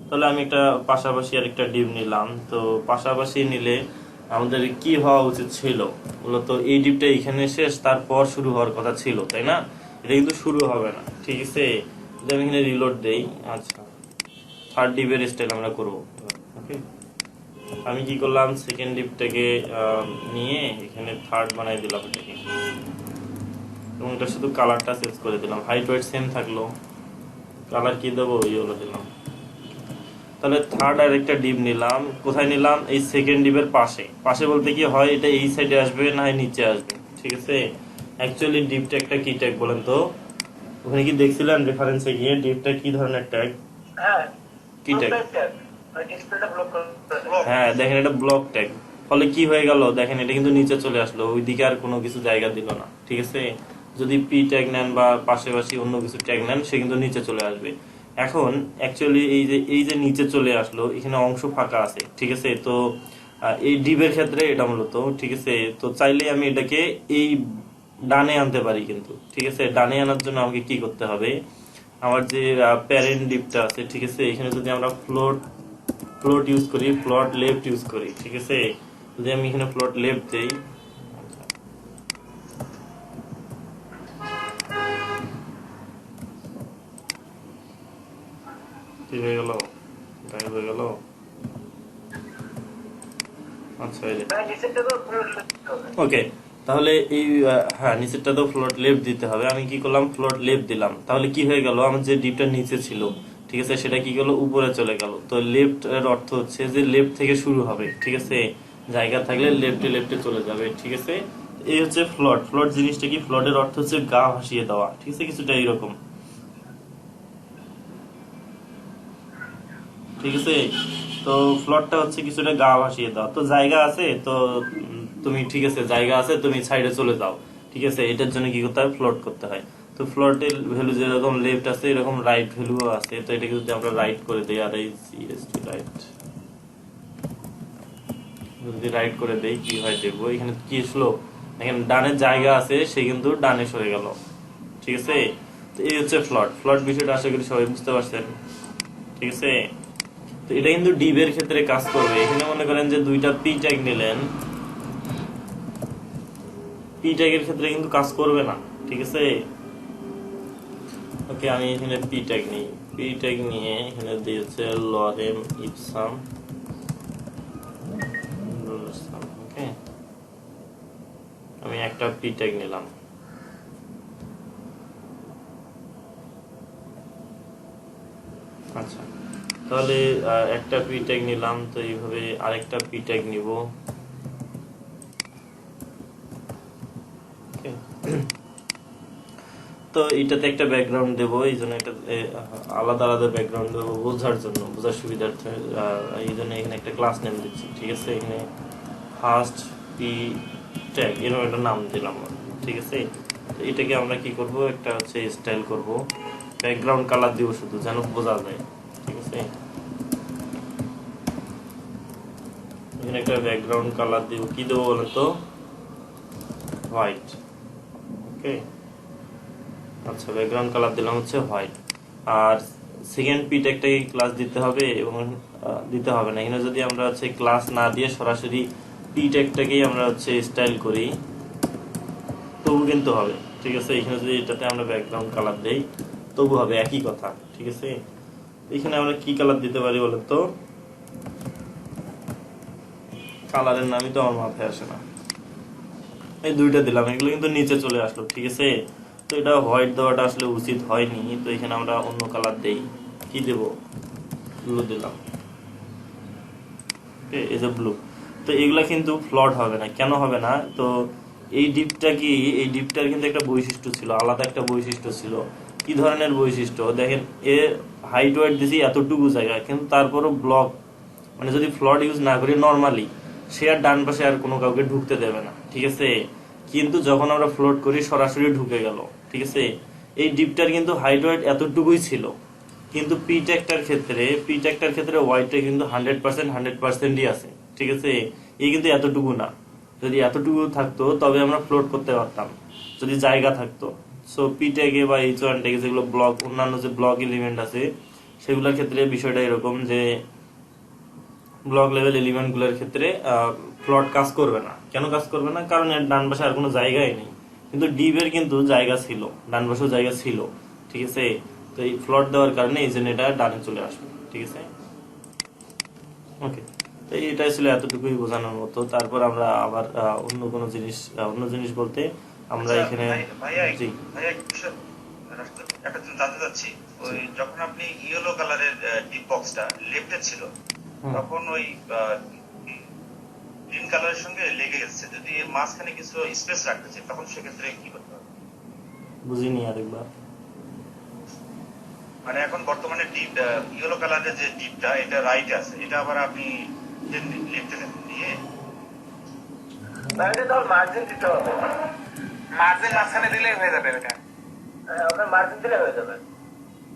তাহলে আমি একটা পাশাপাশি আরেকটা ডিপ নিলাম। তো পাশাপাশি নিলে আমাদের কি হওয়া উচিত ছিল, মূলত এই ডিপটা এখানে শেষ, তারপর শুরু হওয়ার কথা ছিল, তাই না? এটা কিন্তু শুরু হবে না, ঠিক আছে। যদি আমি এখানে রিলোড দেই, আচ্ছা, থার্ড ডিপের স্টাইল আমরা করব। ওকে, আমি কি করলাম, সেকেন্ড ডিপটাকে নিয়ে এখানে থার্ড বানাই দিলাম এটাকে, এবং এটা শুধু কালারটা চেঞ্জ করে দিলাম, হাইট ওয়েট সেম থাকলো, কালার কি দেবো ইয়েলো দিলাম। তাহলে থার্ড আর একটা ডিপ নিলাম, কোথায় নিলাম, এই সেকেন্ড ডিপের পাশে। পাশে বলতে কি হয়, এটা এই সাইডে আসবে না হয় নিচে আসবে, ঠিক আছে। অ্যাকচুয়ালি ডিপ ট্যাগটা কি ট্যাগ বলেন তো, ওখানে কি দেখছিলেন রেফারেন্সে গিয়ে ডিপটা কি ধরনের ট্যাগ? হ্যাঁ, কি ট্যাগ? ডিসপ্লেটা ব্লক করে হ্যাঁ, দেখেন এটা ব্লক ট্যাগ। ফলে কি হয়ে গেল, দেখেন এটা কিন্তু নিচে চলে আসলো, ওইদিকে আর কোনো কিছু জায়গা দিল না, ঠিক আছে। যদি পি ট্যাগ নেন বা পাশাপাশি অন্য কিছু ট্যাগ নেন, সে কিন্তু নিচে চলে আসবে। এখন অ্যাকচুয়ালি এই যে নিচে চলে আসলো, এখানে অংশ ফাঁকা আছে, ঠিক আছে। তো এই ডিপের ক্ষেত্রে এটা মূলত, ঠিক আছে। তো চাইলে আমি এটাকে এই ডানে আনতে পারি কিন্তু, ঠিক আছে। ডানে আনার জন্য আমাকে কি করতে হবে, আমার যে প্যারেন্ট ডিপটা আছে, ঠিক আছে, এখানে যদি আমরা ফ্লোট ইউজ করি, ফ্লোট লেফট ইউজ করি, ঠিক আছে। যদি আমি এখানে ফ্লোট লেফট দেই, কি হয়ে গেল, গায়েব হয়ে গেল। আচ্ছা, এই যে নিচেরটা তো পুরো লিখতে হবে। ওকে, তাহলে এই হ্যাঁ, নিচেরটা তো ফ্লোট লেফট দিতে হবে। আমি কি করলাম, ফ্লোট লেফট দিলাম, তাহলে কি হয়ে গেল, আমার যে ডিপটা নিচে ছিল, ঠিক আছে, সেটা কি গেল, উপরে চলে গেল। তো লেফট এর অর্থ হচ্ছে যে লেফট থেকে শুরু হবে, ঠিক আছে। জায়গা থাকলে লেফটে লেফটে চলে যাবে, ঠিক আছে। এই হচ্ছে ফ্লোট। ফ্লোট জিনিসটা কি, ফ্লোটের অর্থ হচ্ছে গা ভাসিয়ে দেওয়া, ঠিক আছে, কিছুটা এইরকম, ঠিক আছে। তো ফ্লোটটা হচ্ছে কিছুটা গা ভাসিয়ে দাও, তো জায়গা আছে, তো তুমি, ঠিক আছে, জায়গা আছে, তুমি সাইডে চলে যাও, ঠিক আছে। এটার জন্য কি করতে হয়, ফ্লোট করতে হয়। তো ফ্লোটের ভ্যালু যেরকম লেফট আছে এরকম রাইট ভ্যালু আছে। তো এটাকে যদি আমরা রাইট করে দিই, আর এই রাইট, যদি রাইট করে দেই কি হয় দেখবো, এখানে কি আসলো, এখানে ডানের জায়গা আছে, সে কিন্তু ডানে সরে গেল, ঠিক আছে। তো এই হচ্ছে ফ্লোট। ফ্লোট বিষয়টা আশা করি সবাই বুঝতে পারছেন, ঠিক আছে। তো এটা কিন্তু ডিভের ক্ষেত্রে কাজ করবে। এখানে মনে করেন যে দুইটা পি ট্যাগ নিলেন, পি ট্যাগের ক্ষেত্রে কিন্তু কাজ করবে না, ঠিক আছে। ওকে, আমি এখানে পি ট্যাগ নিই, পি ট্যাগ নিয়ে এখানে দিয়েছে লরেম ইপসাম, ওকে, আমি একটা পি ট্যাগ নিলাম। আচ্ছা, তাহলে একটা পি ট্যাগ নিলাম, তো এইভাবে আরেকটা পি ট্যাগ নিব। তো তো এটাতে একটা ব্যাকগ্রাউন্ড দেবো, এই জন্য একটা আলাদা আলাদা ব্যাকগ্রাউন্ড দেবো বোঝার জন্য, বোঝার সুবিধার্থে। এই জন্য এখানে একটা ক্লাস নেম দিচ্ছি, ঠিক আছে। এখানে ফার্স্ট পি ট্যাগ এরকম একটা নাম দিলাম, ঠিক আছে। তো এটাকে আমরা কি করব, একটা হচ্ছে স্টাইল করব, ব্যাকগ্রাউন্ড কালার দিব শুধু যেন বোঝা যায়, ঠিক আছে। এখানে একটা ব্যাকগ্রাউন্ড কালার দিব, কি দেবো বলেন তো, হোয়াইট, ওকে। আচ্ছা, ব্যাকগ্রাউন্ড কালার দিলাম হচ্ছে হোয়াইট। আর সেকেন্ড পি ট্যাগটাকে ক্লাস দিতে হবে এবং দিতে হবে না। এখানে যদি আমরা হচ্ছে ক্লাস না দিয়ে সরাসরি পি ট্যাগটাকেই আমরা হচ্ছে স্টাইল করি তবু কিন্তু হবে, ঠিক আছে। এখানে যদি এটাতে আমরা ব্যাকগ্রাউন্ড কালার দেই তবু হবে, একই কথা, ঠিক আছে। এখানে আমরা কি কালার দিতে পারি বলেন তো, কালারের নামই তো আমার মাথায় আসে না। এই দুইটা দিলাম, এগুলো কিন্তু নিচে চলে আসলো, ঠিক আছে। তো এটা হোয়াইট দেওয়াটা আসলে উচিত হয়নি, তো এখানে আমরা অন্য কালার দেই, কি দেব, ব্লু দিলাম, এই যে ব্লু। তো এগুলা কিন্তু ফ্লট হবে না, কেন হবে না, তো এই ডিপটা কি, এই ডিপটার কিন্তু একটা বৈশিষ্ট্য ছিল, আলাদা একটা বৈশিষ্ট্য ছিল। কি ধরনের বৈশিষ্ট্য দেখেন, এ হাইট ওয়েট দিছি এতটুকু জায়গা, কিন্তু তারপরও ব্লক, মানে যদি ফ্লট ইউজ না করি নর্মালি, সে আর ডান পাশে আর কোনো কাউকে ঢুকতে দেবে না, ঠিক আছে। কিন্তু যখন আমরা ফ্লোট করি সরাসরি ঢুকে গেল, ঠিক আছে। এই ডিপটার কিন্তু হাইট ওয়েট এতটুকুই ছিল, কিন্তু পি ট্যাগটার ক্ষেত্রে ওয়াইটটা কিন্তু 100%ই আছে, ঠিক আছে। এই কিন্তু এতটুকু না, যদি এতটুকু থাকতো তবে আমরা ফ্লোট করতে পারতাম, যদি জায়গা থাকতো। সো পি ট্যাগে বা এইচ ওয়ান ট্যাগে যেগুলো ব্লক, অন্যান্য যে ব্লক এলিমেন্ট আছে সেগুলোর ক্ষেত্রে বিষয়টা এরকম যে ব্লক লেভেল এলিমেন্ট গুলোর ক্ষেত্রে ফ্লট কাজ করবে না। কেন কাজ করবে না, কারণ এর ডান পাশে আর কোনো জায়গাই নেই, কিন্তু ডিপের কিন্তু জায়গা ছিল, ডান পাশেও জায়গা ছিল, ঠিক আছে। তো এই ফ্লট দেওয়ার কারণে এই জন্য এটা ডানে চলে আসবে, ঠিক আছে, ওকে। তো এটাই ছিল এতটুকুই বোঝানোর মতো। তারপর আমরা আবার অন্য কোনো জিনিস, অন্য জিনিস বলতে আমরা আচ্ছা, এখানে ভাইয়া জি ভাইয়া একটা জিনিস জানতে চাচ্ছি, ওই যখন আপনি ইয়েলো কালারের ডিপ বক্সটা লেফটে ছিল, তখন ওই গ্রিন কালারের সঙ্গে লেগে গেছে, যদি এর মাঝখানে কিছু স্পেস রাখতে চাই তখন সেক্ষেত্রে কি করতে হবে? বুঝিনি আরেকবার। মানে এখন বর্তমানে ডিপ ইয়েলো কালারের যে ডিপটা এটা রাইটে আছে, এটা আবার আপনি লেফটে নিয়ে বাইরে তো মার্জিন দিতে হবে, মার্জিন মাঝখানে দিলেই হয়ে যাবে এটা। হ্যাঁ ওখানে মার্জিন দিলে হয়ে যাবে।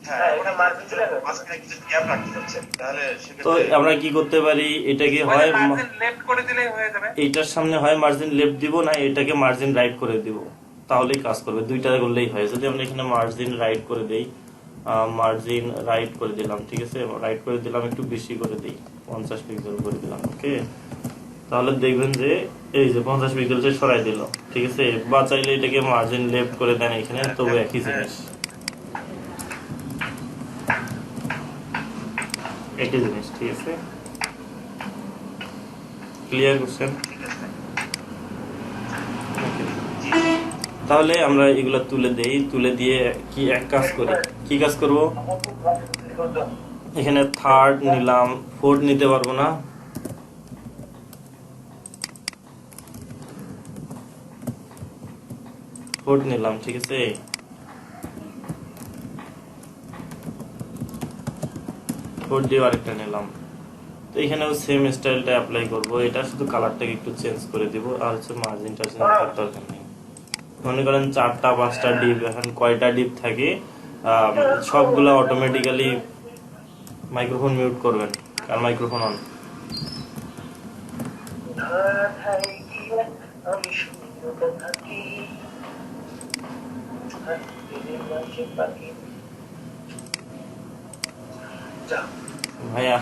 হ্যাঁ, ওটা মার্জিন দিলে হয়ে যাবে। মাঝখানে কিছু গ্যাপ রাখতে হচ্ছে, তাহলে তো সেক্ষেত্রে আমরা কি করতে পারি, এটাকে হয় মার্জিন লেফট করে দিলেই হয়ে যাবে। এইটার সামনে হয় মার্জিন লেফট দিব, না এটাকে মার্জিন রাইট করে দিব, তাহলেই কাজ করবে। দুইটা করলেই হয়। যদি আমরা এখানে মার্জিন রাইট করে দেই, মার্জিন রাইট করে দিলাম, ঠিক আছে, রাইট করে দিলাম, একটু বেশি করে দিই, 50 পিক্সেল করে দিলাম, ওকে। তাহলে দেখবেন যে এই যে 50 পিক্সেলটা সরাই দিল, ঠিক আছে। বা চাইলে এটাকে মার্জিন লেফট করে দেন এখানে, তবু একই জিনিস, একই জিনিস, ঠিক আছে। ক্লিয়ার করছেন? তাহলে আমরা এগুলা তুলে দেই, তুলে দিয়ে কি এক কাজ করি, কি কাজ করব, এখানে থার্ড নিলাম, ফোর্থ নিতে পারবো না, ফোর্থ নিলাম, ঠিক আছে। ফোর্থ দিয়ে আরেকটা নিলাম। তো এখানেও সেম স্টাইলটা অ্যাপ্লাই করব, এটা শুধু কালারটাকে একটু চেঞ্জ করে দিব, আর হচ্ছে মার্জিনটা চেঞ্জ করার দরকার নেই। মনে করেন 4টা 5টা ডিপ, এখন কয়টা ডিপ থাকে সবগুলা অটোমেটিক্যালি মাইক্রোফোন মিউট করবেন, আর মাইক্রোফোন অন। আমি শূন্যতে থাকি, পাখি ভাইয়া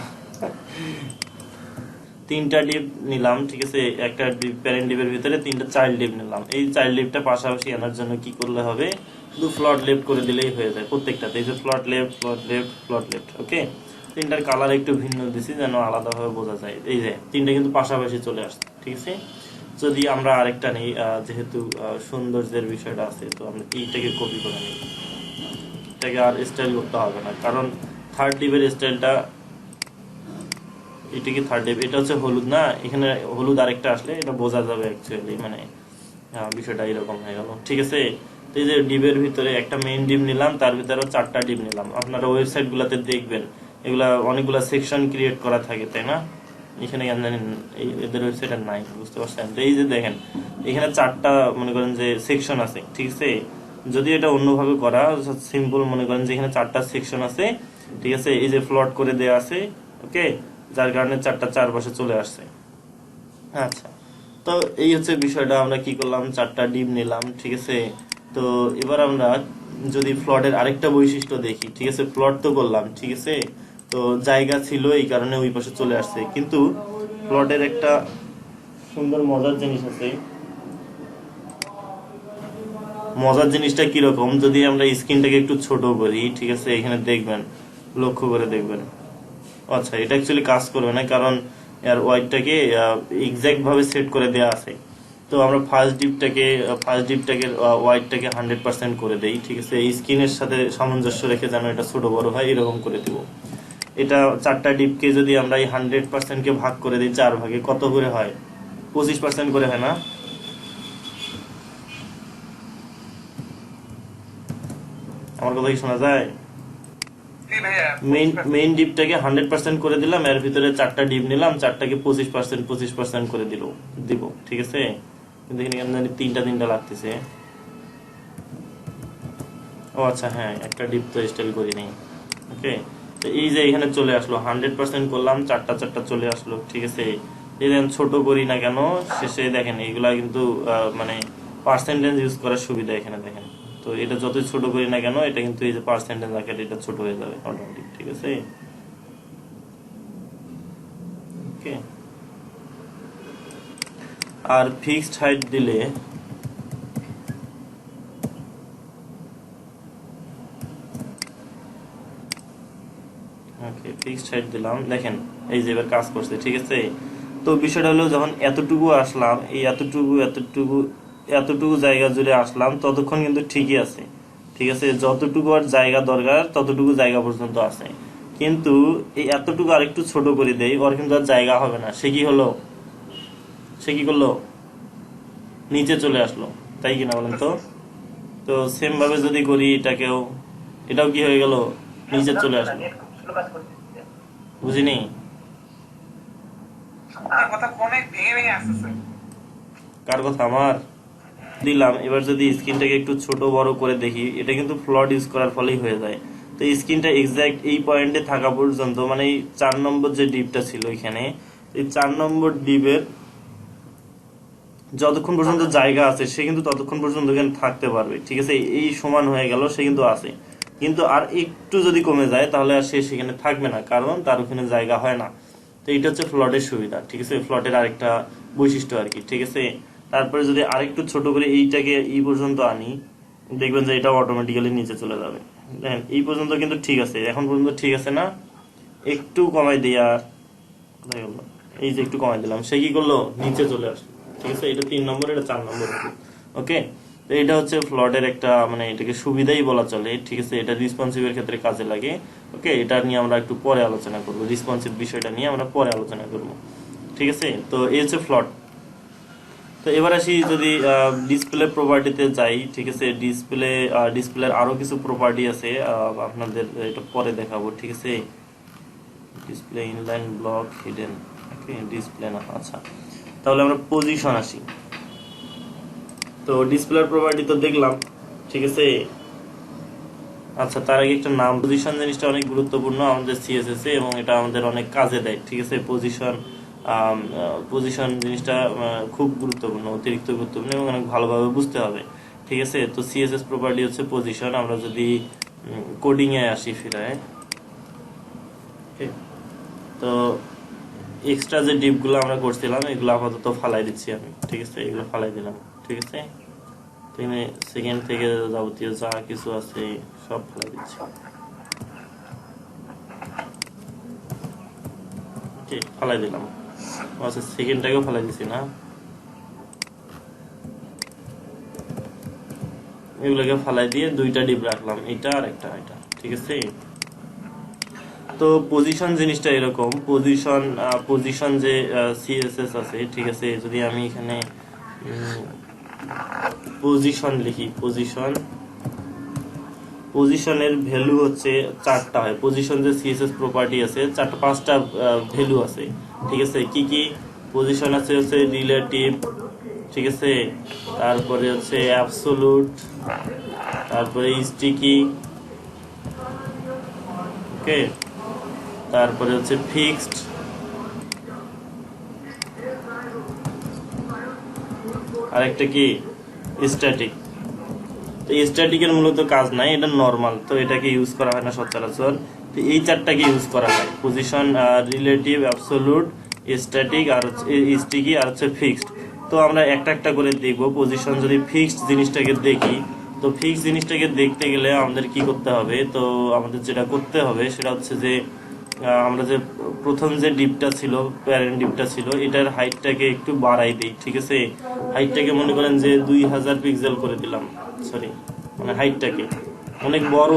3টা ডিপ নিলাম, ঠিক আছে। একটা ডিপ, প্যারেন্ট ডিপের ভিতরে 3টা চাইল্ড ডিপ নিলাম। এই চাইল্ড ডিপটা পাশাপাশি আনার জন্য কি করলে হবে, শুধু ফ্লট লেফট করে দিলেই হয়ে যায় প্রত্যেকটাতে। এই যে ফ্লট লেফট, ফ্লট লেফট, ফ্লট লেফট, ওকে। 3টার কালার একটু ভিন্ন দিছি যেন আলাদাভাবে বোঝা যায়। এই যে 3টা কিন্তু পাশাপাশি চলে আসছে, ঠিক আছে। যদি আমরা আরেকটা নেই, যেহেতু সৌন্দর্যের বিষয়টা আছে, তো আমরা এইটাকে কপি করে নিই, এটাকে আর স্টাইল করতে হবে না, কারণ থার্ড ডিপের স্টাইলটা, এটা কি থার্ড ডিপ, এটা হচ্ছে হলুদ না, এখানে হলুদ আরেকটা আসলে এটা বোঝা যাবে অ্যাকচুয়ালি, মানে বিষয়টা এরকম হয়ে গেল, ঠিক আছে। তো এই যে ডিপের ভিতরে একটা মেইন ডিপ নিলাম, তার ভিতরে 4টা ডিপ নিলাম। আপনারা ওয়েবসাইট গুলাতে দেখবেন এগুলা অনেকগুলা সেকশন ক্রিয়েট করা থাকে, তাই না? এখানে কেন জানেন এদের ওয়েবসাইটে নাই, বুঝতে পারছেন? তো এই যে দেখেন এখানে 4টা মনে করেন যে সেকশন আছে, ঠিক আছে? যদি এটা অন্যভাবে করা সিম্পল, মনে করেন যে এখানে 4টা সেকশন আছে, ঠিক আছে? এই যে প্লট করে দেয়া আছে, ওকে, যার কারণে 4টা চারপাশে চলে আসছে। আচ্ছা, তো এই হচ্ছে বিষয়টা। আমরা কি করলাম, 4টা ডিপ নিলাম, ঠিক আছে? তো এবার আমরা যদি প্লটের আরেকটা বৈশিষ্ট্য দেখি, ঠিক আছে? প্লট তো করলাম, ঠিক আছে? তো জায়গা ছিল এই কারণে ওই পাশে চলে আসছে, কিন্তু প্লটের একটা সুন্দর মজার জিনিস আছে। মজার জিনিসটা কিরকম, যদি আমরা স্ক্রিনটাকে একটু ছোট করি, ঠিক আছে? এখানে দেখবেন, লক্ষ্য করে দেখবেন। আচ্ছা, এটা অ্যাকচুয়ালি কাজ করবে না, কারণ এর ওয়াইডটাকে এক্সাক্ট ভাবে সেট করে দেয়া আছে। তো আমরা ফার্স্ট ডিপটাকে ওয়াইডটাকে 100% করে দেই, ঠিক আছে? এই স্ক্রিনের সাথে সামঞ্জস্য রেখে যেন এটা ছোট বড় হয় এরকম করে দিব। এটা 4টা ডিপকে যদি আমরা এই 100% কে ভাগ করে দিই 4 ভাগে, কত করে হয়? 25% করে হয় না? আমার কথা কি শোনা যায়? জি ভাইয়া, মেইন ডিপটাকে 100% করে দিলাম, এর ভিতরে 4টা ডিপ নিলাম, 4টাকে 25% করে দিব, ঠিক আছে? কিন্তু এখানে কেন জানি 3টা লাগতেছে। ও আচ্ছা, হ্যাঁ, একটা ডিপ তো স্টাইল করি নাই, ওকে। তো এই যে এখানে চলে আসলো, 100% করলাম, 4টা চলে আসলো, ঠিক আছে? এই দেখেন ছোট করি না কেন, শেষে দেখেন এইগুলা কিন্তু মানে পার্সেন্টেজ ইউজ করার সুবিধা এখানে দেখেন। তো এটা যতই ছোট করি না কেন, এটা কিন্তু এই যে পার্সেন্টেজ আকারে এটা ছোট হয়ে যাবে অটোমেটিক, ঠিক আছে? ওকে। আর ফিক্সড হাইট দিলে ওকে, ফিক্সড হাইট দিলাম, দেখেন এই যে এবার কাজ করছে, ঠিক আছে? তো বিষয়টা হলো, যখন এতটুকু আসলাম, এই এতটুকু জায়গা জুড়ে আসলাম, ততক্ষণ কিন্তু ঠিকই আছে, ঠিক আছে? যতটুকু আর জায়গা দরকার ততটুকু জায়গা পর্যন্ত আছে। কিন্তু এই এতটুকু আরেকটু ছোট করে দেই, ওর কিন্তু আর জায়গা হবে না। সে কি করলো? নিচে চলে আসলো, তাই কিনা বলেন তো? তো সেম ভাবে যদি করি এটাও কি হয়ে গেল? নিচে চলে আসলো। নেট খুব স্লো কাজ করতেছে। বুঝিনি? আপনার কথা অনেক ভেঙে আসতেছে। কার কথা? আমার দিলাম। এবার যদি স্ক্রিনটাকে একটু ছোট বড় করে দেখি, এটা কিন্তু ফ্লট ইউজ করার ফলেই হয়ে যায়। তো স্ক্রিনটা এক্সাক্ট এই পয়েন্টে থাকা পর্যন্ত, মানে এই 4 নম্বর যে ডিপটা ছিল এখানে, এই 4 নম্বর ডিপের যতক্ষণ পর্যন্ত জায়গা আছে সে কিন্তু ততক্ষণ পর্যন্ত এখানে থাকতে পারবে, ঠিক আছে? এই সমান হয়ে গেল, সে কিন্তু আছে। কিন্তু আর একটু যদি কমে যায় তাহলে আর সে সেখানে থাকবে না, কারণ তার ওখানে জায়গা হয় না। তো এটা হচ্ছে ফ্লটের সুবিধা, ঠিক আছে? ফ্লটের আরেকটা বৈশিষ্ট্য আর কি, ঠিক আছে? তারপরে যদি আরেকটু ছোট করে এইটাকে এই পর্যন্ত আনি, দেখবেন যে এটা অটোমেটিক্যালি নিচে চলে যাবে। দেখেন এই পর্যন্ত কিন্তু ঠিক আছে, এখন পর্যন্ত ঠিক আছে না? একটু কমাই দিই, আর কোথায় গেল? এই যে একটু কমাই দিলাম, সে কি করলো? নিচে চলে আসলো, ঠিক আছে? এটা 3 নম্বর, এটা 4 নম্বর, ওকে। তো এটা হচ্ছে ফ্লটের একটা, মানে এটাকে সুবিধাই বলা চলে, ঠিক আছে? এটা রেসপন্সিভের ক্ষেত্রে কাজে লাগে, ওকে। এটা নিয়ে আমরা একটু পরে আলোচনা করব, রেসপন্সিভ বিষয়টা নিয়ে আমরা পরে আলোচনা করব, ঠিক আছে? তো এই হচ্ছে ফ্লট। তো এবার আসি, যদি ডিসপ্লে প্রপার্টিতে যাই, ঠিক আছে? ডিসপ্লের আরো কিছু প্রপার্টি আছে, আপনাদের এটা পরে দেখাবো, ঠিক আছে? ডিসপ্লে ইনলাইন ব্লক হিডেন, ওকে, ডিসপ্লে না, আচ্ছা। তাহলে আমরা পজিশন আসি। তো ডিসপ্লের প্রপার্টি তো দেখলাম, ঠিক আছে? আচ্ছা, তার আগে একটা নাম, পজিশন জিনিসটা অনেক গুরুত্বপূর্ণ আমাদের সিএসএস এ, এবং এটা আমাদের অনেক কাজে দেয়, ঠিক আছে? পজিশন জিনিসটা খুব গুরুত্বপূর্ণ, অতিরিক্ত গুরুত্বপূর্ণ, এবং অনেক ভালোভাবে বুঝতে হবে, ঠিক আছে? তো সিএসএস প্রপার্টি হচ্ছে পজিশন। আমরা যদি কোডিং এ আসি ফিরে, তো এক্সট্রা যে ডিপগুলো আমরা করছিলাম এগুলো আপাতত ফালাই দিচ্ছি আমি, ঠিক আছে? এগুলো ফালাই দিলাম, ঠিক আছে? এখানে সেকেন্ড থেকে যাবতীয় যা কিছু আছে সব ফালাই দিচ্ছি, ফালাই দিলাম। আচ্ছা, সেকেন্ডটাকেও ফালাই দিচ্ছি না, এগুলোকে ফালাই দিয়ে 2টা ডিপ রাখলাম, এটা আর এটা, ঠিক আছে? তো পজিশন জিনিসটা এরকম, পজিশন যে সিএসএস আছে, ঠিক আছে? যদি আমি এখানে পজিশন লিখি, পজিশনের ভ্যালু হচ্ছে 4টা হয়। পজিশন যে সিএসএস প্রপার্টি আছে 5টা ভ্যালু আছে, ঠিক আছে। কি কি পজিশন আছে? হচ্ছে রিলেটিভ, ঠিক আছে, তারপরে হচ্ছে অ্যাবসোলুট, তারপরে স্টিকি, ওকে, তারপরে হচ্ছে ফিক্সড, আর একটা কি স্ট্যাটিক। তো স্ট্যাটিকের মূলত কাজ নাই, এটা নরমাল, তো এটাকে ইউজ করা হয় না সচরাচর। তো এই 4টাকে ইউজ করা হয়, পজিশন, রিলেটিভ, অ্যাবসোলুট, স্ট্যাটিক, আর হচ্ছে স্টিকি, আর হচ্ছে ফিক্সড। তো আমরা একটা একটা করে দেখব। পজিশন যদি ফিক্সড জিনিসটাকে দেখি, তো ফিক্সড জিনিসটাকে দেখতে গেলে আমাদের কি করতে হবে? তো আমাদের যেটা করতে হবে সেটা হচ্ছে যে আমরা যে প্রথম যে ডিপটা ছিল, প্যারেন্ট ডিপটা ছিল, এটার হাইটটাকে একটু বাড়াই দিই, ঠিক আছে। হাইটটাকে মনে করেন যে 2000 পিক্সেল করে দিলাম, সরি মানে হাইটটাকে অনেক বড়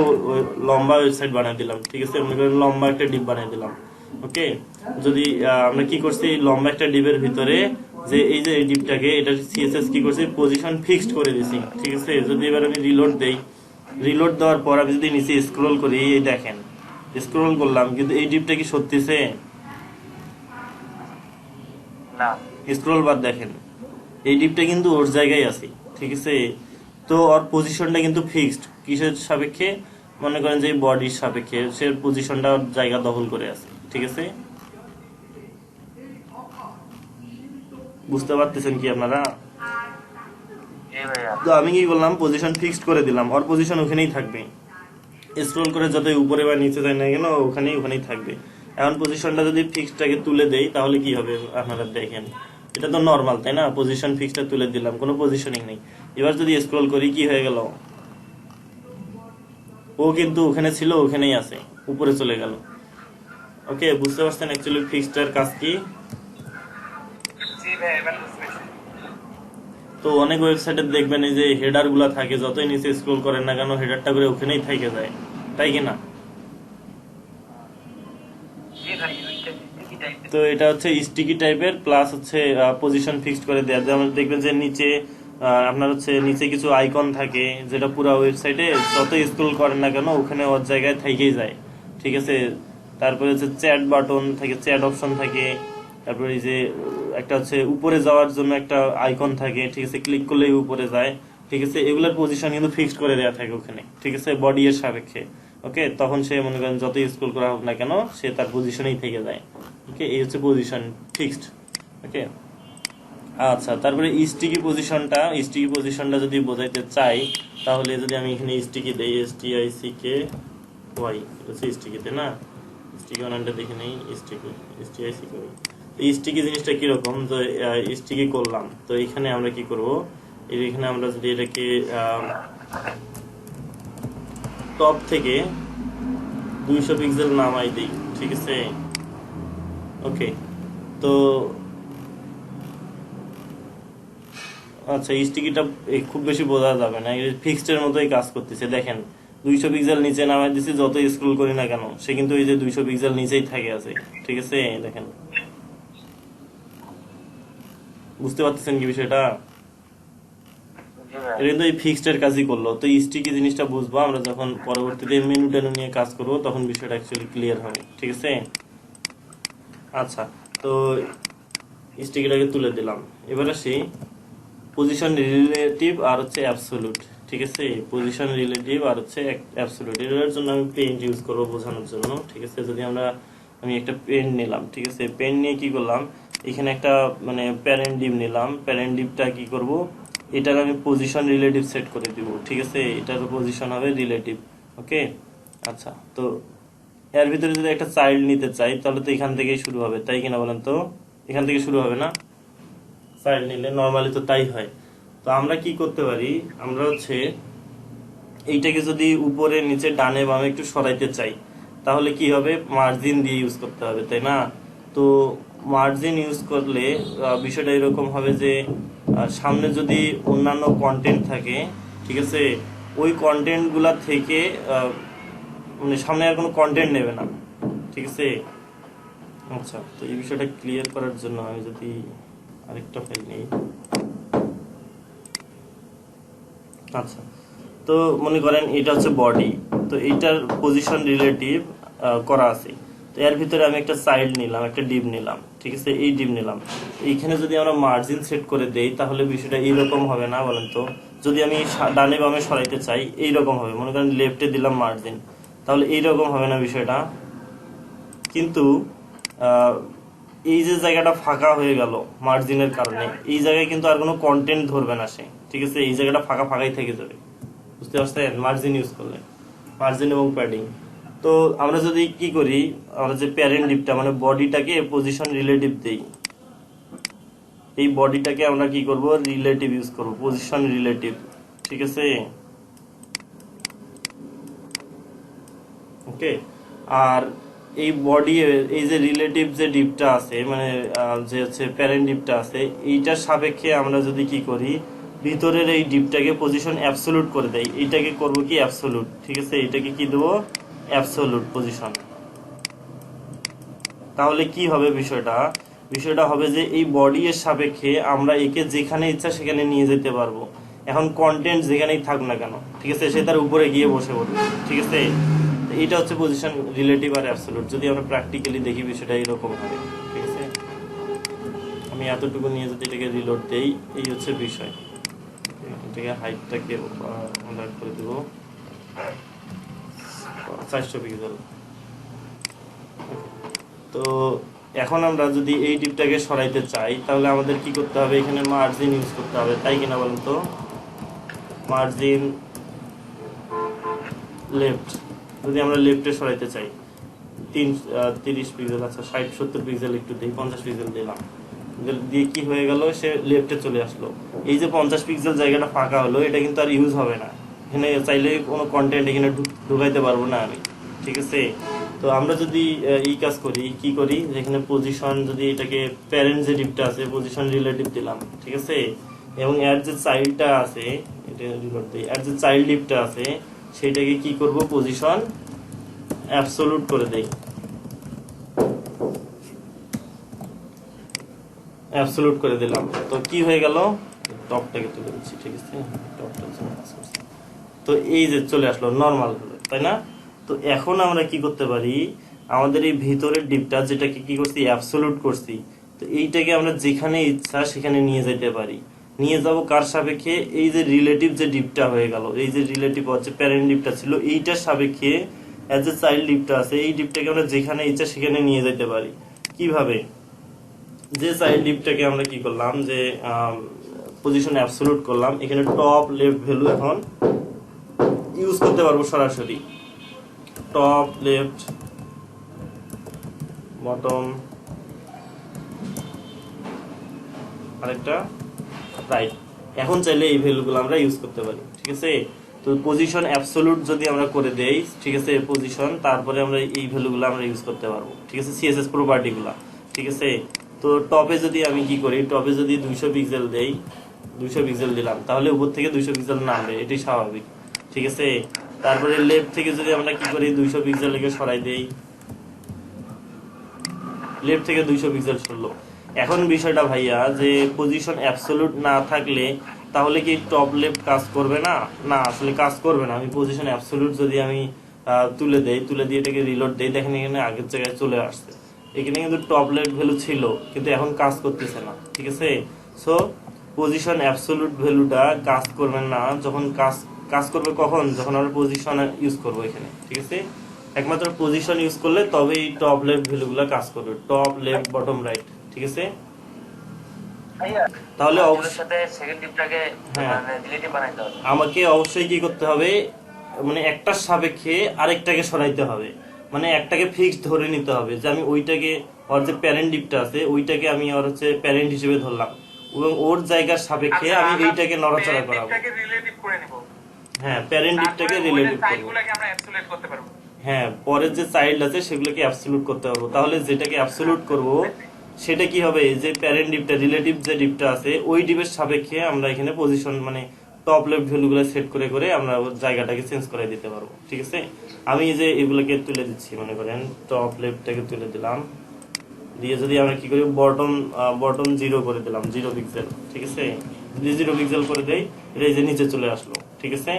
লম্বা ওয়েবসাইট বানিয়ে দিলাম, ঠিক আছে। মনে করেন লম্বা একটা ডিপ বানিয়ে দিলাম, ওকে। যদি আমরা কি করছি, লম্বা একটা ডিপের ভিতরে যে এই যে এই ডিপটাকে, এটা সিএসএস কি করছি, পজিশন ফিক্সড করে দিছি, ঠিক আছে। যদি এবার আমি রিলোড দেই, রিলোড দেওয়ার পর আমি যদি নিচে স্ক্রল করি, এই দেখেন স্ক্রল করলাম, কিন্তু এই ডিপটা কি সত্যিছে না, স্ক্রল বার দেখেন, এই ডিপটা কিন্তু ওর জায়গায় আছে, ঠিক আছে। তো ওর পজিশনটা কিন্তু ফিক্সড, কিসের সাপেক্ষে? মনে করেন যে বডির সাপেক্ষে সে পজিশনটা ওর জায়গা দখল করে আছে, ঠিক আছে। বুঝতে পারতেছেন কি আপনারা? জি ভাইয়া। তো আমি কি করলাম, পজিশন ফিক্সড করে দিলাম, ওর পজিশন ওখানেই থাকবে, স্ক্রল করে যতই উপরে বা নিচে যায় না কেন ওখানেই থাকবে। এখন পজিশনটা যদি ফিক্সডটাকে তুলে দেই তাহলে কি হবে আপনারা দেখেন, এটা তো নরমাল, তাই না? পজিশন ফিক্সডটা তুলে দিলাম, কোনো পজিশনিং নেই। এবার যদি স্ক্রল করি, কি হয়ে গেল? ও কিন্তু ওখানে ছিল, ওখানেই আছে, উপরে চলে গেল, ওকে। বুঝতে পারছেন অ্যাকচুয়ালি ফিক্সডটার কাজ কি? জি ভাই, এবার বুঝতে পেরেছি। তো অনেক ওয়েবসাইটে দেখবেন এই যে হেডার গুলা থাকে, যতই নিচে স্ক্রল করেন না কেন হেডারটা করে ওখানেই থেকে যায়, তাই কিনা? জি ভাই, ওইটা কি টাইপের? তো এটা হচ্ছে স্টিকি টাইপের, প্লাস হচ্ছে পজিশন ফিক্সড করে দেওয়া। যেমন দেখবেন যে নিচে আপনার হচ্ছে নিচে কিছু আইকন থাকে, যেটা পুরো ওয়েবসাইটে যত স্ক্রল করেন না কেন ওখানে ওর জায়গায় থেকেই যায়, ঠিক আছে। তারপরে হচ্ছে চ্যাট বাটন থাকে, চ্যাট অপশন থাকে, তারপরে এই যে একটা হচ্ছে উপরে যাওয়ার জন্য একটা আইকন থাকে, ঠিক আছে, ক্লিক করলেই উপরে যায়, ঠিক আছে। এগুলোর পজিশন কিন্তু ফিক্সড করে দেওয়া থাকে ওখানে, ঠিক আছে, বডি এর সাপেক্ষে, ওকে। তখন সে মনে করেন যতই স্ক্রল করা হোক না কেন সে তার পজিশনেই থেকে যায়, ওকে। এই হচ্ছে পজিশন ফিক্সড, ওকে। আচ্ছা, তারপরে স্টিকি পজিশনটা যদি বোঝাইতে চাই, তাহলে যদি আমি এখানে স্টিকি দেই, STICKY, এটা হচ্ছে স্টিকিতে না, স্টিকি বানানটা দেখে নেই, STICKY। স্টিকি জিনিসটা কিরকম? তো স্টিকি করলাম, তো এখানে আমরা কি করব, এখানে আমরা যদি এটাকে টপ থেকে 200 পিক্সেল নামাই দিই, ঠিক আছে, ওকে। তো আচ্ছা, স্টিকিটা খুব বেশি বোঝা যাবে না, ফিক্সড এর মতোই কাজ করতেছে। দেখেন 200 পিক্সেল নিচে নামাই দিছি, যত স্ক্রল করি না কেন সে কিন্তু এই যে 200 পিক্সেল নিচেই থাকে আছে, ঠিক আছে। দেখেন, বুঝতে পারতেছেন কি বিষয়টা? জি ভাই। এটা কিন্তু এই ফিক্সড এর কাজই করলো। তো স্টিকি জিনিসটা বুঝবো আমরা যখন পরবর্তীতে মেনু টেনু নিয়ে কাজ করবো, তখন বিষয়টা অ্যাকচুয়ালি ক্লিয়ার হবে, ঠিক আছে। আচ্ছা, তো স্টিকিটাকে তুলে দিলাম। এবার আসি পজিশন রিলেটিভ আর হচ্ছে অ্যাবসোলুট, ঠিক আছে। পজিশন রিলেটিভ আর হচ্ছে অ্যাবসোলুট, এর জন্য আমি পেন্ট ইউজ করবো বোঝানোর জন্য, ঠিক আছে। যদি আমি একটা পেন নিলাম, ঠিক আছে, পেন নিয়ে কি করলাম, এখানে একটা মানে প্যারেন্ট ডিপ নিলাম, প্যারেন্ট ডিপটা কি করব, এটার আমি পজিশন রিলেটিভ সেট করে দিব, ঠিক আছে। এটার পজিশন হবে রিলেটিভ, ওকে। আচ্ছা, তো এর ভিতরে যদি একটা চাইল্ড নিতে চাই তাহলে তো এখান থেকেই শুরু হবে, তাই কিনা বলেন তো? এখান থেকে শুরু হবে না চাইল্ড নিলে? নর্মালি তো তাই হয়। তো আমরা কি করতে পারি, আমরা হচ্ছে এইটাকে যদি উপরে নিচে ডানে বামে একটু সরাইতে চাই, তাহলে কি হবে, মার্জিন দিয়ে ইউজ করতে হবে, তাই না? তো মার্জিন ইউজ করলে বিষয়টা এরকম হবে যে সামনে যদি অন্যান্য কন্টেন্ট থাকে, ঠিক আছে, ওই কন্টেন্ট গুলা থেকে মানে সামনে আর কোনো কন্টেন্ট নেবে না, ঠিক আছে। আচ্ছা, তো এই বিষয়টা ক্লিয়ার করার জন্য আমি যদি আরেকটা ফাইল নেই, আচ্ছা, তো মনে করেন এটা হচ্ছে বডি, তো এইটার পজিশন রিলেটিভ করা আছে। তো এর ভিতরে আমি একটা চাইল্ড নিলাম, একটা ডিপ নিলাম, ঠিক আছে, এই ডিপ নিলাম। এইখানে যদি আমরা মার্জিন সেট করে দেই তাহলে বিষয়টা এইরকম হবে না বলেন তো? যদি আমি ডানে বামে সরাইতে চাই এইরকম হবে, মনে করেন লেফটে দিলাম মার্জিন, তাহলে এইরকম হবে না বিষয়টা। কিন্তু এই যে জায়গাটা ফাঁকা হয়ে গেল মার্জিনের কারণে, এই জায়গায় কিন্তু আর কোনো কন্টেন্ট ধরবে না সে, ঠিক আছে, এই জায়গাটা ফাঁকা ফাঁকাই থেকে যাবে, বুঝতে পারছেন? মার্জিন ইউজ করলে, মার্জিন এবং প্যাডিং। তো আমরা যদি কি করি, আমরা যে প্যারেন্ট ডিপটা মানে বডিটাকে পজিশন রিলেটিভ দেই, এই বডিটাকে আমরা কি করব, রিলেটিভ ইউজ করব, পজিশন রিলেটিভ, ঠিক আছে, ওকে। আর এই বডি এই যে রিলেটিভ যে ডিপটা আছে মানে যে হচ্ছে প্যারেন্ট ডিপটা আছে, এইটার সাপেক্ষে আমরা যদি কি করি, ভিতরের এই ডিপটাকে পজিশন অ্যাবসোলুট করে দেই, এইটাকে করব কি অ্যাবসোলুট, ঠিক আছে, এইটাকে কি দেব, অ্যাবসোলুট পজিশন। তাহলে কি হবে বিষয়টা, বিষয়টা হবে যে এই বডি এর সাপেক্ষে আমরা একে যেখানে ইচ্ছা সেখানে নিয়ে যেতে পারবো। এখন কন্টেন্ট যেখানেই থাক না কেন, ঠিক আছে, সে তার উপরে গিয়ে বসে পড়বে, ঠিক আছে। এইটা হচ্ছে পজিশন রিলেটিভ আর অ্যাবসোলুট। যদি আমরা প্র্যাকটিক্যালি দেখি বিষয়টা এরকম হবে, ঠিক আছে। আমি এতটুকু নিয়ে যদি এটাকে রিলোড দেই, এই হচ্ছে বিষয়। এটাকে হাইটটাকে আমরা করে দেবো 400 পিক্সেল। তো এখন আমরা যদি এই ডিপটাকে সরাইতে চাই তাহলে আমাদের কি করতে হবে, এখানে মার্জিন ইউজ করতে হবে, তাই কিনা বলেন তো? মার্জিন লেফট, যদি আমরা লেফটে সরাইতে চাই 30 পিক্সেল, আচ্ছা 60-70 পিক্সেল একটু দিই, 50 পিক্সেল দিলাম, দিয়ে কি হয়ে গেল, সে লেফটে চলে আসলো। এই যে 50 পিক্সেল জায়গাটা ফাঁকা হলো, এটা কিন্তু আর ইউজ হবে না, এখানে চাইলে কোনো কন্টেন্ট এখানে ঢুকাইতে পারবো না আমি, ঠিক আছে। তো আমরা যদি এই কাজ করি, কি করি, যেখানে পজিশন, যদি এটাকে প্যারেন্ট যে ডিপটা আছে পজিশন রিলেটিভ দিলাম, ঠিক আছে, এবং এর যে চাইল্ডটা আছে, এটা রিলোড দিই, এর যে চাইল্ড ডিপটা আছে সেটাকে কি করব, পজিশন অ্যাবসোলুট করে দেই, অ্যাবসোলুট করে দিলাম। তো কি হয়ে গেল, টপটাকে তুলে দিচ্ছি, ঠিক আছে, টপটা তো এই যে চলে আসলো নরমাল, তাই না? তো এখন আমরা কি করতে পারি, আমাদের এই ভিতরের ডিপটা যেটাকে কি করছি, অ্যাবসোলুট করছি, তো এইটাকে আমরা যেখানে ইচ্ছা সেখানে নিয়ে যেতে পারি। নিয়ে যাব কার সাপেক্ষে, এই যে রিলেটিভ যে ডিপটা হয়ে গেল, এই যে রিলেটিভ হচ্ছে প্যারেন্ট ডিপটা ছিল, এইটার সাপেক্ষে এজ এ চাইল্ড ডিপটা আছে, এই ডিপটাকে আমরা যেখানে ইচ্ছা সেখানে নিয়ে যেতে পারি। কিভাবে, যে চাইল্ড ডিপটাকে আমরা কি করলাম, যে পজিশন অ্যাবসোলুট করলাম, এখানে টপ লেফট ভ্যালু এখন ইউজ করতে পারবো সরাসরি, টপ লেফট বটম আরেকটা রাইট, এখন চাইলে এই ভ্যালুগুলো আমরা ইউজ করতে পারি, ঠিক আছে। তো পজিশন অ্যাবসোলুট যদি আমরা করে দেই, ঠিক আছে, পজিশন, তারপরে আমরা এই ভ্যালুগুলো আমরা ইউজ করতে পারবো, ঠিক আছে, সিএসএস প্রপার্টিগুলো, ঠিক আছে। তো টপে যদি আমি কি করি, টপে যদি 200 পিক্সেল দেই, 200 পিক্সেল দিলাম, তাহলে উপর থেকে 200 পিক্সেল নামবে, এটাই স্বাভাবিক, ঠিক আছে। তারপরে লেফট থেকে যদি আমরা কি করি, 200 পিক্সেল সরাই দেই, লেফট থেকে 200 পিক্সেল সরলো। এখন বিষয়টা ভাইয়া, যে পজিশন অ্যাবসোলুট না থাকলে তাহলে কি টপ লেফট কাজ করবে না? না, আসলে কাজ করবে না। আমি পজিশন অ্যাবসোলুট যদি আমি তুলে দেই, তুলে দিয়ে এটাকে রিলোড দেই, দেখেন এখানে আগের জায়গায় চলে আসছে, এখানে কিন্তু টপ লেফট ভ্যালু ছিল কিন্তু এখন কাজ করতেছে না, ঠিক আছে। সো পজিশন অ্যাবসোলুট ভ্যালুটা কাজ করবে না, যখন কাজ করবে কখন, যখন আমরা পজিশন ইউজ করবো এখানে, ঠিক আছে। একমাত্র পজিশন ইউজ করলে তবে এই টপ লেফট ভ্যালুগুলো কাজ করবে, টপ লেফট বটম রাইট, ঠিক আছে। তাহলে আমাকে অবশ্যই কি করতে হবে, মানে একটার সাপেক্ষে আরেকটাকে সরাইতে হবে, মানে একটাকে ফিক্স ধরে নিতে হবে, যে আমি ওইটাকে, ওর যে প্যারেন্ট ডিপটা আছে ওইটাকে আমি ওর হচ্ছে প্যারেন্ট হিসেবে ধরলাম, এবং ওর জায়গার সাপেক্ষে আমি এইটাকে নড়াচড়া করাবো। হ্যাঁ, প্যারেন্ট ডিপটাকে রিলেটিভ করব, হ্যাঁ, পরের যে চাইল্ড আছে সেগুলোকে অ্যাবসোলুট করতে পারবো। তাহলে যেটাকে অ্যাবসোলুট করব সেটা কি হবে, যে প্যারেন্ট ডিপটা, রিলেটিভ যে ডিপটা আছে ওই ডিপের সাপেক্ষে আমরা এখানে পজিশন মানে টপ লেফট ভ্যালুগুলো সেট করে করে আমরা জায়গাটাকে চেঞ্জ করে দিতে পারবো, ঠিক আছে। আমি এই যে এগুলোকে তুলে দিচ্ছি, মনে করেন টপ লেফটটাকে তুলে দিলাম, দিয়ে যদি আমরা কি করি, বটম 0 করে দিলাম, 0 পিক্সেল, ঠিক আছে। যদি 0 পিক্সেল করে দেই, এটা এই যে নিচে চলে আসলো, ঠিক আছে,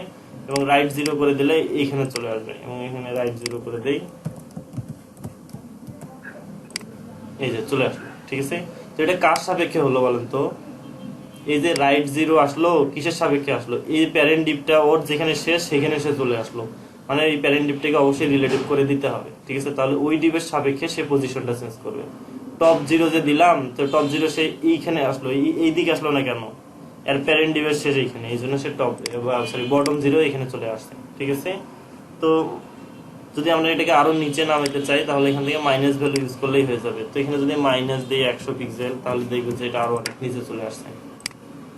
এবং রাইট 0 করে দিলে এইখানে চলে আসবে, এবং এখানে রাইট 0 করে দেই, এই যে চলে আসলো। ঠিক আছে, তো এটা কার সাপেক্ষে হলো বলেন তো? এই যে রাইট 0 আসলো কিসের সাপেক্ষে আসলো? এই প্যারেন্ট ডিপটা ওর যেখানে শেষ সেখানে সে চলে আসলো, মানে এই প্যারেন্ট ডিপটাকে অবশ্যই রিলেটিভ করে দিতে হবে। ঠিক আছে, তাহলে ওই ডিপের সাপেক্ষে সে পজিশনটা চেঞ্জ করবে। টপ 0 যে দিলাম, তো টপ 0 সে এইখানে আসলো, এই দিকে আসলো না কেন? এর প্যারেন্ট ডিপের শেষ এইখানে, এই জন্য সে টপ সরি বটম 0 এখানে চলে আসছে। ঠিক আছে, তো যদি আমরা এটাকে আরো নিচে নামাইতে চাই তাহলে এখান থেকে মাইনাস ভ্যালু ইউজ করলেই হয়ে যাবে। তো এখানে যদি মাইনাস দিই 100 পিক্সেল, তাহলে দেখবো যে এটা আরো অনেক নিচে চলে আসছে।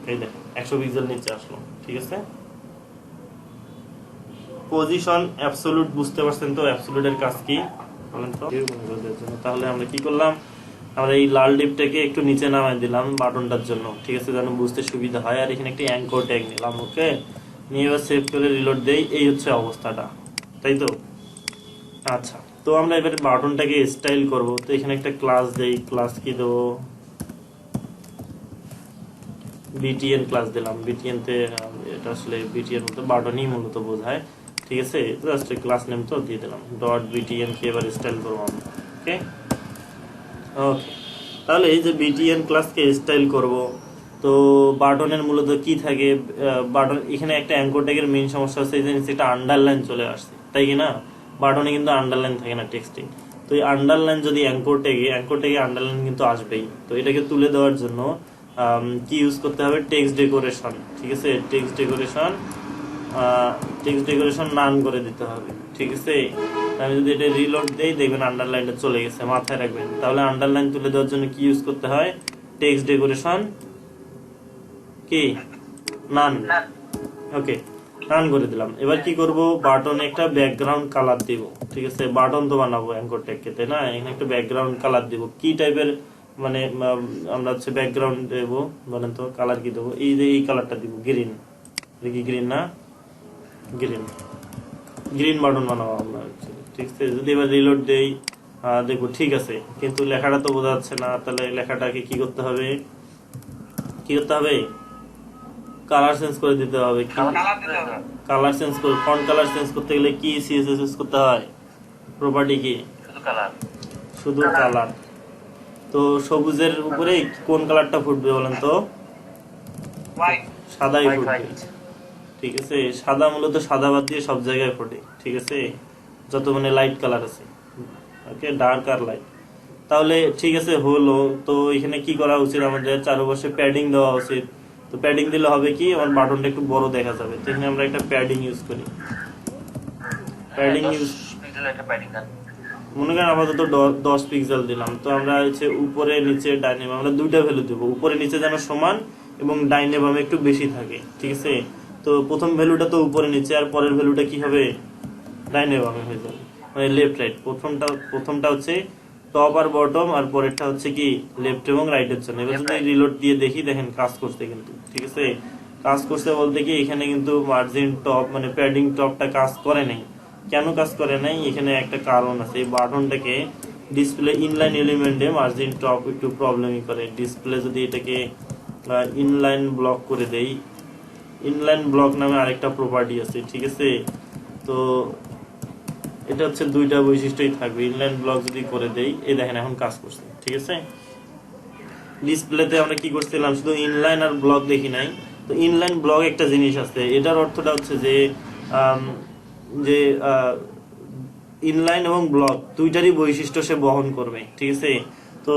এই দেখেন 100 পিক্সেল নিচে আসলো। ঠিক আছে, পজিশন অ্যাবসলিউট বুঝতে পারছেন তো? অ্যাবসলিউটের কাজ কি বলেন তো? তাহলে আমরা কি করলাম, আমরা এই লাল ডিপটাকে একটু নিচে নামাই দিলাম বাটনটার জন্য। ঠিক আছে, যেন বুঝতে সুবিধা হয়। আর এখানে একটি অ্যাঙ্কর ট্যাগ নিলাম। ওকে, নিয়ে এবার সেভ করে রিলোড দেই। এই হচ্ছে অবস্থাটা, তাই তো? আচ্ছা, তো আমরা এবারে বাটনটাকে স্টাইল করব। তো এখানে একটা ক্লাস দেই। ক্লাস কি দেবো? বিটিএন ক্লাস দিলাম। বিটিএন তে এটা আসলে বিটিএন মতো বাটনই মূলত বোঝায়। ঠিক আছে, জাস্ট ক্লাস নেম তো দিয়ে দিলাম। ডট বিটিএন কে এবার স্টাইল করবো আমরা। ওকে ওকে, তাহলে এই যে বিটিএন ক্লাসকে স্টাইল করব, তো বাটনের মূলত কি থাকে? বাটন এখানে একটা অ্যাঙ্কর ট্যাগের মেইন সমস্যা হচ্ছে যে নিচে একটা আন্ডারলাইন চলে আসছে, তাই কি না? বাটনে কিন্তু আন্ডারলাইন থাকে না টেক্সটে। তো এই আন্ডারলাইন যদি অ্যাঙ্কর ট্যাগে আন্ডারলাইন কিন্তু আসবেই। তো এটাকে তুলে দেওয়ার জন্য কি ইউজ করতে হবে? Text decoration. ঠিক আছে, টেক্সট ডেকোরেশন নান করে দিতে হবে। ঠিক আছে, আমি যদি এটা রিলোড দেই দেখবেন আন্ডারলাইনটা চলে গেছে, মাথায় রাখবেন। তাহলে আন্ডারলাইন তুলে দেওয়ার জন্য কি ইউজ করতে হয়? টেক্সট ডেকোরেশন কি নান। ওকে, নান করে দিলাম। এবার কি করব? বাটনে একটা ব্যাকগ্রাউন্ড কালার দিব। ঠিক আছে, বাটন তো বানাবো অ্যাঙ্কর ট্যাগকে, তাই না? এখানে একটা ব্যাকগ্রাউন্ড কালার দিব। কি টাইপের মানে আমরা হচ্ছে ব্যাকগ্রাউন্ড দেবো বলেন তো? কালার কি দেবো? এই যে এই কালারটা দিব, গ্রিন। দেখি গ্রিন না, গ্রিন বাটন বানাবো আমরা। ঠিক আছে, যদি এবার রিলোড দেই দেখবো ঠিক আছে, কিন্তু লেখাটা তো বোঝা যাচ্ছে না। তাহলে লেখাটাকে কি করতে হবে? কালার চেঞ্জ করে দিতে হবে। কালার চেঞ্জ করে, ফন্ট কালার চেঞ্জ করতে গেলে কি সিএসএস ইউজ করতে হয়? প্রপার্টি কি? শুধু কালার। তো সবুজের উপরে কোন কালারটা ফুটবে বলেন তো? সাদাই ফুটবে। ঠিক আছে, সাদা মূলত সাদা বাদ দিয়ে সব জায়গায় ফোটে। ঠিক আছে, যত মানে লাইট কালার আছে। ওকে, ডার্ক আর লাইট। তাহলে ঠিক আছে হলো। তো এখানে কি করা উচিত? আমাদের চারপাশে প্যাডিং দেওয়া উচিত। তো প্যাডিং দিলে হবে কি, আমার বাটনটা একটু বড় দেখা যাবে। তো এখানে আমরা একটা প্যাডিং ইউজ করি। প্যাডিং ইউজ মনে করেন আপাতত 10 পিক্সেল দিলাম। তো আমরা হচ্ছে উপরে নিচে ডাইনে আমরা দুইটা ভ্যালু দেবো, উপরে নিচে যেন সমান এবং ডাইনে বামে একটু বেশি থাকে। ঠিক আছে, তো প্রথম ভ্যালুটা তো উপরে নিচে, আর পরের ভ্যালুটা কি হবে? ডাইনে বামে হয়ে যাবে, মানে লেফট রাইট। প্রথমটা হচ্ছে টপ আর বটম, আর পরেরটা হচ্ছে কি লেফট এবং রাইটের জন্য। এবার যদি রিলোড দিয়ে দেখি, দেখেন কাজ করছে কিন্তু। ঠিক আছে, কাজ করছে বলতে কি এখানে কিন্তু মার্জিন টপ মানে প্যাডিং টপটা কাজ করে নাই। কেন কাজ করে নাই? এখানে একটা কারণ আছে। এই বাটনটাকে ডিসপ্লে ইনলাইন এলিমেন্টে মার্জিন টপ একটু প্রবলেমই করে। ডিসপ্লে যদি এটাকে ইনলাইন ব্লক করে দেই, ইনলাইন ব্লক নামে আরেকটা প্রপার্টি আছে। ঠিক আছে, তো এটা হচ্ছে দুইটা বৈশিষ্ট্যই থাকবে। ইনলাইন ব্লক যদি করে দেই, এই দেখেন এখন কাজ করছে। ঠিক আছে, ডিসপ্লেতে আমরা কি করছিলাম? শুধু ইনলাইন আর ব্লক দেখি নাই। তো ইনলাইন ব্লক একটা জিনিস আছে, এটার অর্থটা হচ্ছে যে ইনলাইন এবং ব্লক দুইটারই বৈশিষ্ট্য সে বহন করবে। ঠিক আছে, তো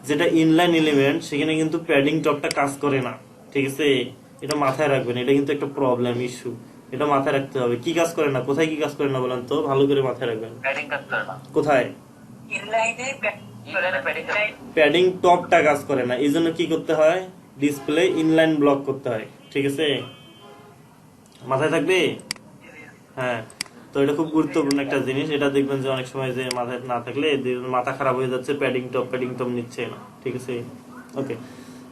যেটা ইনলাইন এলিমেন্ট সেখানে কিন্তু প্যাডিং টপটা কাজ করে না। ঠিক আছে, এটা মাথায় রাখবেন। এটা কিন্তু একটা প্রবলেম ইস্যু, এটা মাথায় রাখতে হবে। কি কাজ করে না? কোথায় কি কাজ করে না বলেন তো? ভালো করে মাথায় রাখবেন। কোথায়? প্যাডিং টপটা কাজ করে না, এই জন্য কি করতে হয়? ডিসপ্লে ইনলাইন ব্লক করতে হয়। ঠিক আছে, মাথায় থাকবে। হ্যাঁ, তো এটা খুব গুরুত্বপূর্ণ একটা জিনিস। এটা দেখবেন যে অনেক সময় যে মাথায় না থাকলে মাথা খারাপ হয়ে যাচ্ছে, প্যাডিং টপ নিচ্ছে না। ঠিক আছে, ওকে।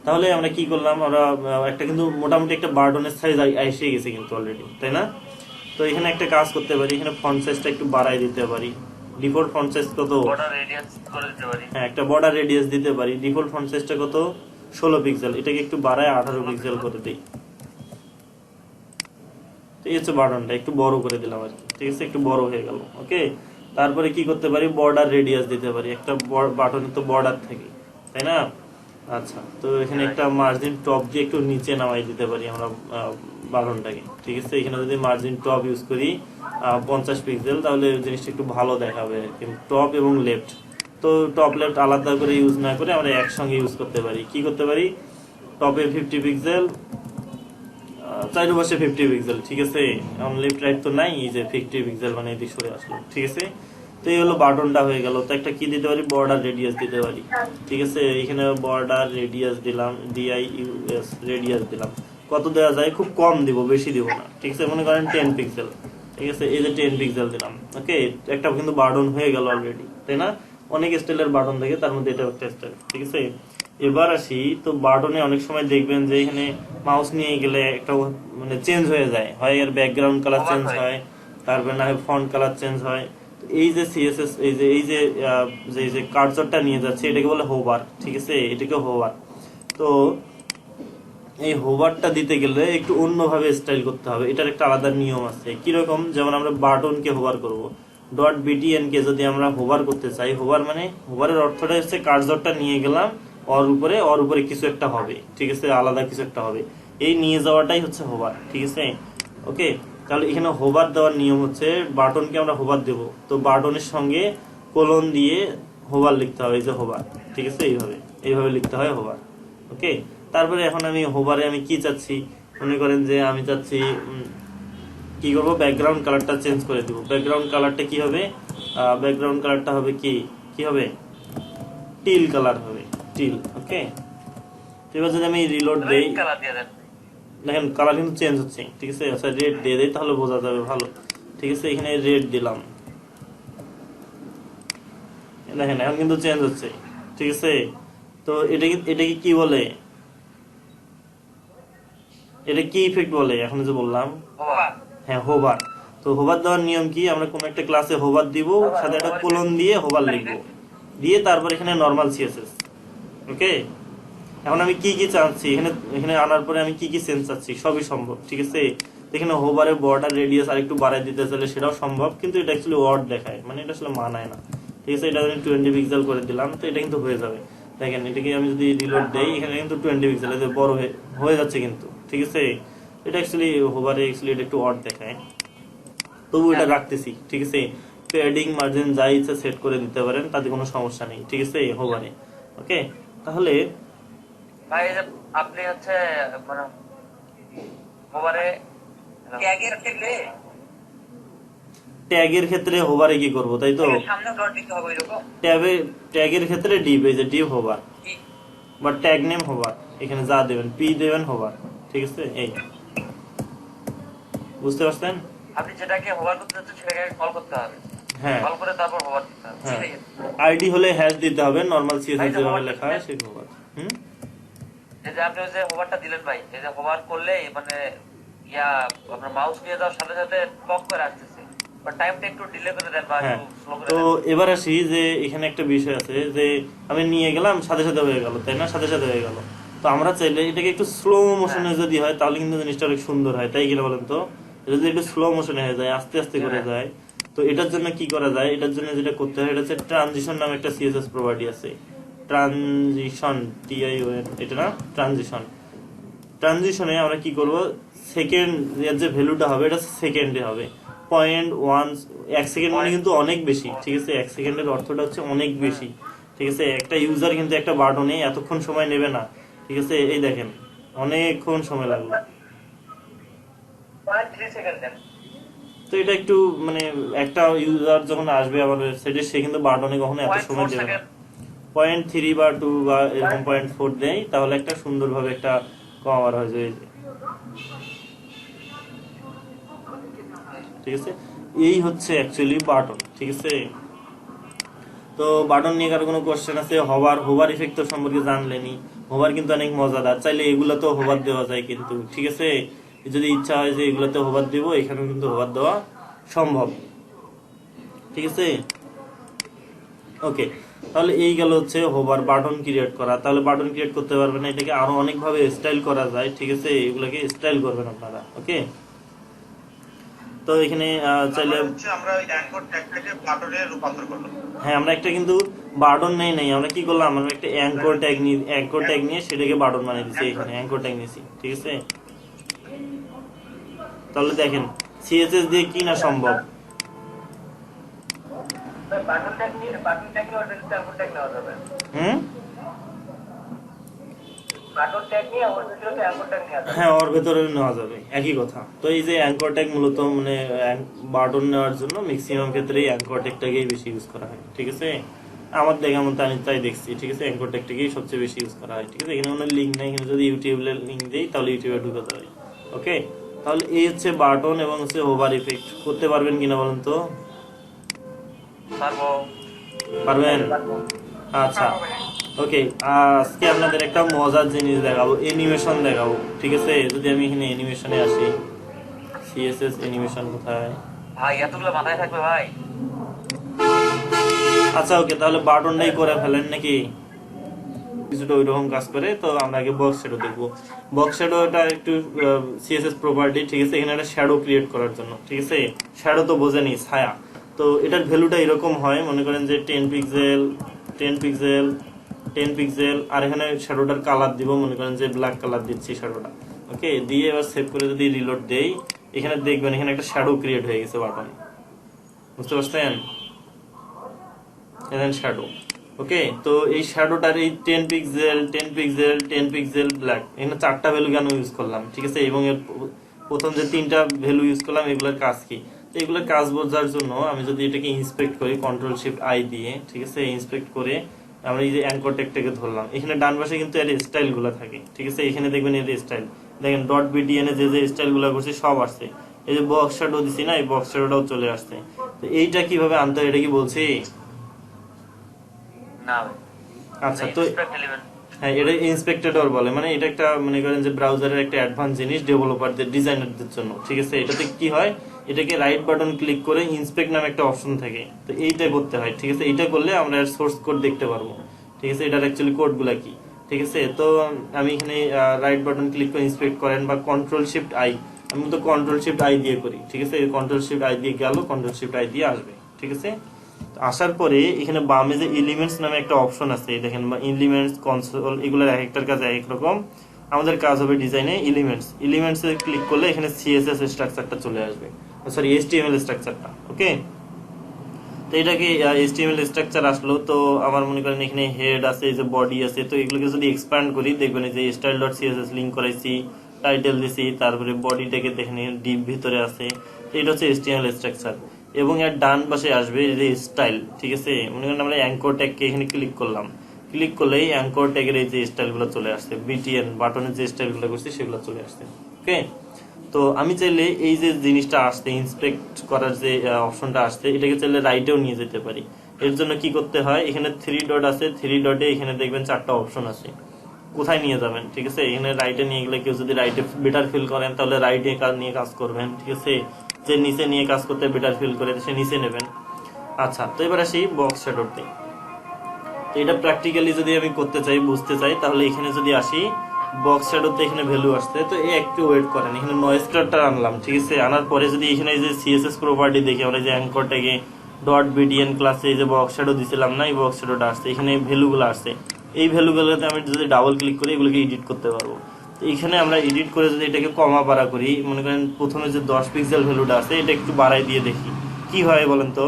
তাহলে আমরা কি করলাম? আমরা একটা কিন্তু মোটামুটি একটা বাটনের সাইজ এসে গেছে কিন্তু অলরেডি, তাই না? তো এখানে একটা কাজ করতে পারি, এখানে ফন্ট সাইজটা একটু বাড়াই দিতে পারি। ডিফল্ট ফন্ট সাইজ কত? হ্যাঁ, একটা বর্ডার রেডিয়াস দিতে পারি। ডিফল্ট ফন্ট সাইজটা কত? 16 পিক্সেল। এটাকে একটু বাড়ায় 18 পিক্সেল করে দিই। এই হচ্ছে বাটনটা, একটু বড় করে দিলাম আর কি, ঠিক আছে, একটু বড় হয়ে গেল। ওকে, তারপরে কি করতে পারি, বর্ডার রেডিয়াস দিতে পারি, একটা বাটনে তো বর্ডার থাকে তাই না। আচ্ছা, তো এখানে একটা মার্জিন টপ দিয়ে একটু নিচে নামাই দিতে পারি আমরা বাটনটাকে, ঠিক আছে। এখানে যদি মার্জিন টপ ইউজ করি 50 পিক্সেল, তাহলে জিনিসটা একটু ভালো দেখাবে, কিন্তু টপ এবং লেফট, তো টপ লেফট আলাদা করে ইউজ না করে আমরা একসঙ্গে ইউজ করতে পারি। কি করতে পারি, টপে 50 পিক্সেল, চারপাশে 50 পিক্সেল, ঠিক আছে। এখন লেফট রাইট তো নাই, এই যে 50 পিক্সেল মানে এদিক সরে আসলো, ঠিক আছে। তো এই হলো বাটনটা হয়ে গেল। তো একটা কি দিতে পারি, বর্ডার রেডিয়াস দিতে পারি, ঠিক আছে। এখানে বর্ডার রেডিয়াস দিলাম, DIUS রেডিয়াস দিলাম। কত দেওয়া যায়, খুব কম দিব, বেশি দিব না, ঠিক আছে। মনে করেন 10 পিক্সেল, ঠিক আছে, এই যে 10 পিক্সেল দিলাম। ওকে, একটা কিন্তু বাটন হয়ে গেল অলরেডি, তাই না। অনেক স্টাইলের বাটন থাকে, তার মধ্যে এটা একটা স্টাইল, ঠিক আছে। এবার আসি, তো বাটনে অনেক সময় দেখবেন যে এখানে মাউস নিয়ে গেলে একটা মানে চেঞ্জ হয়ে যায়, হয় এর ব্যাকগ্রাউন্ড কালার চেঞ্জ হয়, তারপরে না হয় ফন্ট কালার চেঞ্জ হয়। তো এই যে CSS, এই যে কার্সরটা নিয়ে যাচ্ছে, এটাকে বলে হোভার, ঠিক আছে, এটাকে হোভার। তো এই হোভারটা দিতে গেলে একটু অন্যভাবে স্টাইল করতে হবে, এটার একটা আলাদা নিয়ম আছে। কিরকম, যেমন আমরা বাটনকে হোভার করব, .btn কে যদি আমরা হোভার করতে চাই, হোভার মানে হোভারের অর্থটা হচ্ছে কার্সরটা নিয়ে গেলাম ওর উপরে কিছু একটা হবে, ঠিক আছে, আলাদা কিছু একটা হবে, এই নিয়ে যাওয়াটাই হচ্ছে হোভার, ঠিক আছে। ওকে, তাহলে এখানে হোভার দেওয়ার নিয়ম হচ্ছে, বাটনকে আমরা হোভার দেব, তো বাটনের সঙ্গে কোলন দিয়ে হোভার লিখতে হবে, এই যে হোভার, ঠিক আছে, এইভাবে লিখতে হয় হোভার। ওকে, তারপরে এখন আমি হোভারে আমি কি চাচ্ছি, মনে করেন যে আমি চাচ্ছি কি করব, ব্যাকগ্রাউন্ড কালারটা চেঞ্জ করে দিব। ব্যাকগ্রাউন্ড কালারটা কি হবে, ব্যাকগ্রাউন্ড কালারটা হবে কি হবে, টিল কালার হবে, টিল। ওকে, এবার যদি আমি রিলোড দেই, কালার দিয়ে দেন। দেখেন কালার কিন্তু চেঞ্জ হচ্ছে, ঠিক আছে। আচ্ছা, রেড দিয়ে দেই, তাহলে বোঝা যাবে ভালো, ঠিক আছে। এখানে রেড দিলাম, দেখেন এখন কিন্তু চেঞ্জ হচ্ছে, ঠিক আছে। তো এটাকে কি বলে, এটা কি ইফেক্ট বলে, এখন যে বললাম, হোভার। হ্যাঁ, হোভার। তো হোভার দেওয়ার নিয়ম কি, আমরা কোন একটা ক্লাসে হোভার দিব, সাথে একটা কোলন দিয়ে হোভার লিখবো, দিয়ে তারপর এখানে নরমাল CSS। ওকে, এখন আমি কি চাচ্ছি, এখানে আনার পরে আমি কি চেঞ্জ চাচ্ছি, সবই সম্ভব, ঠিক আছে। এখানে হোভারে বর্ডার রেডিয়াস আর একটু বাড়াই দিতে চাইলে সেটাও সম্ভব, কিন্তু এটা অ্যাকচুয়ালি ওয়ার্ড দেখায়, মানে এটা আসলে মানায় না, ঠিক আছে। এটা আমি 20 পিক্সেল করে দিলাম, তো এটা কিন্তু হয়ে যাবে। দেখেন এটাকে আমি যদি রিলোড দেই, এখানে কিন্তু 20 পিক্সেল বড় হয়ে যাচ্ছে কিন্তু, ঠিক আছে। এটা অ্যাকচুয়ালি হোভারে এটা একটু ওয়ার্ড দেখায়, তবু এটা রাখতেছি, ঠিক আছে। প্যাডিং মার্জিন যা ইচ্ছা সেট করে দিতে পারেন, তাতে কোনো সমস্যা নেই, ঠিক আছে, হোভারে। ওকে, তাহলে ভাই এই যে আপনি হচ্ছে মানে হোভারে ট্যাগের ক্ষেত্রে ট্যাগের ক্ষেত্রে হোভারে কি করব, তাই তো। সামনে ডট দিতে হবে এরকম। ট্যাগের ক্ষেত্রে ডিপ, এই যে ডিপ হোভার, কি বা ট্যাগ নেম হোভার, এখানে যা দেবেন পি দেবেন হোভার, ঠিক আছে। এই বুঝতে পারছেন, আপনি যেটাকে হোভার করতে যাচ্ছেন সেটাকে কল করতে হবে, হ্যাঁ কল করে তারপর হোভার দিতে হবে। হ্যাঁ, ঠিক আছে। আইডি হলে হ্যাশ দিতে হবে, নরমাল ভাই, CSS তো যেভাবে হোভার লেখা হয় দিবেন। সেই হোভার। এই যে আপনি ওই যে হোভারটা দিলেন ভাই, এই যে হোভার করলে মানে ইয়া আপনার মাউস নিয়ে যাওয়ার সাথে সাথে পপ করে আসতেছে, বাট টাইমটা একটু ডিলে করে দেন বা হ্যাঁ, একটু স্লো করে তো দেন। এবার আসি যে এখানে একটা বিষয় আছে, যে আমি নিয়ে গেলাম সাথে সাথে হয়ে গেল, তাই না, সাথে সাথে হয়ে গেল। তো আমরা চাইলে এটাকে একটু স্লো মোশনে যদি হয়, তাহলে কিন্তু জিনিসটা অনেক সুন্দর হয়, তাই কিনা বলেন তো। এটা যদি একটু স্লো মোশনে হয়ে যায়, আস্তে আস্তে করে যায়, তো এটার জন্য কি করা যায়, এটার জন্য যেটা করতে হয়, এটা হচ্ছে ট্রানজিশন নামে একটা CSS প্রপার্টি আছে, ট্রানজিশন, TION, এটা না, ট্রানজিশনে আমরা কি করব, সেকেন্ড এর যে ভ্যালুটা হবে, এটা সেকেন্ডে হবে, 0.1, 1 সেকেন্ড মানে কিন্তু অনেক বেশি, ঠিক আছে। 1 সেকেন্ডের অর্থটা হচ্ছে অনেক বেশি, ঠিক আছে। একটা ইউজার কিন্তু একটা বাটনে এতক্ষণ সময় নেবে না, ঠিক আছে। এই দেখেন অনেকক্ষণ সময় লাগলো, 0.3 সেকেন্ড দেন। তো এটা একটু মানে একটা ইউজার যখন আসবে আমার ওয়েবসাইটে, সে কিন্তু বাটনে কখনো এত সময় 0.4 দেবে না। সেকেন্ড 0.3 বা 2 বা এরকম 0.4 দেয়, তাহলে একটা সুন্দরভাবে একটা কভার হয়ে যায়, ঠিক আছে। এই হচ্ছে অ্যাকচুয়ালি বাটন, ঠিক আছে। তো বাটন নিয়ে কারো কোনো কোশ্চেন আছে, হোভার ইফেক্ট তো সম্পর্কে জানলেনি, হোভার কিন্তু অনেক মজাদার, চাইলে এগুলাতেও হোভার দেওয়া যায় কিন্তু, ঠিক আছে। যদি ইচ্ছা হয় যে এগুলাতে হোভার দিব, এখানেও কিন্তু হোভার দেওয়া সম্ভব, ঠিক আছে। ওকে, তাহলে এই গেল হচ্ছে হোভার বাটন ক্রিয়েট করা। তাহলে বাটন ক্রিয়েট করতে পারবেন, এটাকে আরো অনেকভাবে স্টাইল করা যায়, ঠিক আছে। এগুলোকে স্টাইল করবেন আপনারা, ওকে। তো এখানে চাইলে হচ্ছে আমরা ওই অ্যাঙ্কর ট্যাগটাকে বাটনে রূপান্তর করলাম। হ্যাঁ আমরা একটা কিন্তু বাটন নেই আমরা কি করলাম, আমরা একটা অ্যাঙ্কর ট্যাগ নিয়ে সেটাকে বাটন বানিয়ে দিচ্ছি, এখানে অ্যাঙ্কর ট্যাগ নিয়েছি, ঠিক আছে। তাহলে দেখেন সিএসএস দিয়ে কি না সম্ভব। বাটন ট্যাগ নিয়ে ওটা অ্যাঙ্কর ট্যাগ নেওয়া যাবে। বাটন ট্যাগ নিয়ে ওর ভিতরে অ্যাঙ্কর ট্যাগ নেওয়া যাবে। হ্যাঁ ওর ভেতরে নেওয়া যাবে, একই কথা। তো এই যে অ্যাঙ্কর ট্যাগ মূলত মানে বাটন নেওয়ার জন্য ম্যাক্সিমাম ক্ষেত্রে অ্যাঙ্কর ট্যাগটাকেই বেশি ইউজ করা হয়, ঠিক আছে। আমার দেখা মতো আমি তাই দেখছি, ঠিক আছে। অ্যাঙ্কর ট্যাগটাকেই সবচেয়ে বেশি ইউজ করা হয়, ঠিক আছে। এখানে কোনো লিঙ্ক নাই, এখানে যদি ইউটিউবের লিঙ্ক দেই তাহলে ইউটিউবে ঢুকে যাবে। ওকে, তাহলে এই হচ্ছে বাটন এবং হচ্ছে ওভার ইফেক্ট। করতে পারবেন কিনা বলেন তো? পারবেন? আচ্ছা ওকে, আজকে আপনাদের একটা মজার জিনিস দেখাবো, অ্যানিমেশন দেখাবো, ঠিক আছে। যদি আমি এখানে অ্যানিমেশনে আসি, সিএসএস অ্যানিমেশন কোথায়? ভাই এতগুলো মাথায় থাকবে ভাই? আচ্ছা ওকে, তাহলে বাটনটাই করে ফেলেন নাকি? কিছুটা ওইরকম কাজ করে। তো আমরা আগে বক্স শ্যাডো দেখবো। বক্স শ্যাডোটা একটু সিএসএস প্রপার্টি, ঠিক আছে। এখানে একটা শ্যাডো ক্রিয়েট করার জন্য, ঠিক আছে। শ্যাডো তো বোঝেনি, ছায়া। তো এটার ভ্যালুটা এরকম হয়, মনে করেন যে 10 পিক্সেল 10 পিক্সেল 10 পিক্সেল, আর এখানে শ্যাডোটার কালার দিব, মনে করেন যে ব্ল্যাক কালার দিচ্ছি শ্যাডোটা। ওকে, দিয়ে এবার সেভ করে যদি রিলোড দেই, এখানে দেখবেন এখানে একটা শ্যাডো ক্রিয়েট হয়ে গেছে বাটনে, বুঝতে পারছেন? এখানে শ্যাডো। ওকে, তো এই শ্যাডোটার এই 10 পিক্সেল 10 পিক্সেল 10 পিক্সেল ব্ল্যাক, এখানে 4টা ভ্যালু কেন ইউজ করলাম, ঠিক আছে। এবং এর প্রথম যে 3টা ভ্যালু ইউজ করলাম, এগুলোর কাজ কি? তো এগুলোর কাজ বোঝার জন্য আমি যদি এটাকে ইন্সপেক্ট করি কন্ট্রোল শিফট আই দিয়ে, ঠিক আছে। ইন্সপেক্ট করে আমরা এই যে অ্যাঙ্কর ট্যাগটাকে ধরলাম, এখানে ডান পাশে কিন্তু এর স্টাইল গুলো থাকে, ঠিক আছে। এখানে দেখবেন এর স্টাইল, দেখেন ডট বিডিএন এ যে যে স্টাইল গুলো করছে সব আসছে। এই যে বক্স শ্যাডো দিছি না, এই বক্স শ্যাডোটাও চলে আসছে। তো এইটা কিভাবে আনতে হয় এটা কি বলছি? না আচ্ছা, তো হ্যাঁ এটা ইন্সপেক্টেডর বলে, মানে এটা একটা মনে করেন যে ব্রাউজারের একটা অ্যাডভান্স জিনিস ডেভেলপারদের ডিজাইনারদের জন্য, ঠিক আছে। এটাতে কি হয়, এটাকে রাইট বাটন ক্লিক করে ইন্সপেক্ট নামে একটা অপশন থাকে, তো এইটা করতে হয়, ঠিক আছে। এইটা করলে আমরা এর সোর্স কোড দেখতে পারবো, ঠিক আছে। এটার অ্যাকচুয়ালি কোডগুলো কি, ঠিক আছে। তো আমি এখানে রাইট বাটন ক্লিক করে ইন্সপেক্ট করেন বা কন্ট্রোল শিফট আই, আমি তো কন্ট্রোল শিফট আই দিয়ে করি, ঠিক আছে। কন্ট্রোল শিফট আই দিয়ে গেল, কন্ট্রোল শিফট আই দিয়ে আসবে, ঠিক আছে। আসার পরে এখানে বামে যে এলিমেন্টস নামে একটা অপশন আছে, দেখেন এলিমেন্টস কনসোল, এগুলোর এক একটার কাজ এক রকম। আমাদের কাজ হবে ডিজাইনে এলিমেন্টস এ ক্লিক করলে এখানে সিএসএস স্ট্রাকচারটা চলে আসবে, সরি এইচটিএমএল স্ট্রাকচারটা। ওকে, তো এটাকে এইচটিএমএল স্ট্রাকচার আসলো। তো আমার মনে করেন এখানে হেড আছে, এই যে বডি আছে, তো এগুলোকে যদি এক্সপ্যান্ড করি দেখবেন এই যে style.css লিংক করাইছি, টাইটেল দিছি, তারপরে বডিটাকে দেখেন ডিপ ভিতরে আছে। তো এটা হচ্ছে এইচটিএমএল স্ট্রাকচার। এবং এর ডান পাশে আসবে এই যে স্টাইল, ঠিক আছে। মনে করেন আমরা অ্যাঙ্কর ট্যাগকে এখানে ক্লিক করলাম, ক্লিক করলেই অ্যাঙ্কর ট্যাগের এই যে স্টাইলগুলো চলে আসছে, বিটিএন বাটনের যে স্টাইলগুলো করছি সেগুলো চলে আসছে। ওকে, তো আমি চাইলে এই যে জিনিসটা আসছে ইন্সপেক্ট করার যে অপশনটা আসছে, এটাকে চাইলে রাইটেও নিয়ে যেতে পারি। এর জন্য কি করতে হয়, এখানে 3 ডট আছে, 3 ডটে এখানে দেখবেন 4টা অপশন আছে, কোথায় নিয়ে যাবেন, ঠিক আছে। এখানে রাইটে নিয়ে গেলে কেউ যদি রাইটে বেটার ফিল করেন তাহলে রাইটে নিয়ে কাজ করবেন, ঠিক আছে। যে নিচে নিয়ে কাজ করতে বেটার ফিল করে সে নিচে নেবেন। আচ্ছা, তো এবার আসি বক্স শ্যাডোতে। তো এটা প্র্যাকটিক্যালি যদি আমি করতে চাই, বুঝতে চাই, তাহলে এখানে যদি আসি বক্স শ্যাডোতে এখানে ভ্যালু আসছে, তো একটু ওয়েট করেন। এখানে নয়েজ কালারটা আনলাম, ঠিক আছে। আনার পরে যদি এখানে যে সিএসএস প্রপার্টি দেখি, আমরা যে অ্যাঙ্কর ট্যাগে ডট বিডিএন ক্লাসে এই যে বক্স শ্যাডো দিছিলাম না, এই বক্স শ্যাডোটা আসছে, এখানে ভ্যালুগুলো আসছে। এই ভ্যালুগুলোতে আমি যদি ডাবল ক্লিক করি এগুলোকে এডিট করতে পারবো। তো এখানে আমরা এডিট করে যদি এটাকে কমা বাড়া করি, মনে করেন প্রথমে যে 10 পিক্সেল ভ্যালুটা আছে এটা একটু বাড়াই দিয়ে দেখি কি হয় বলেন তো।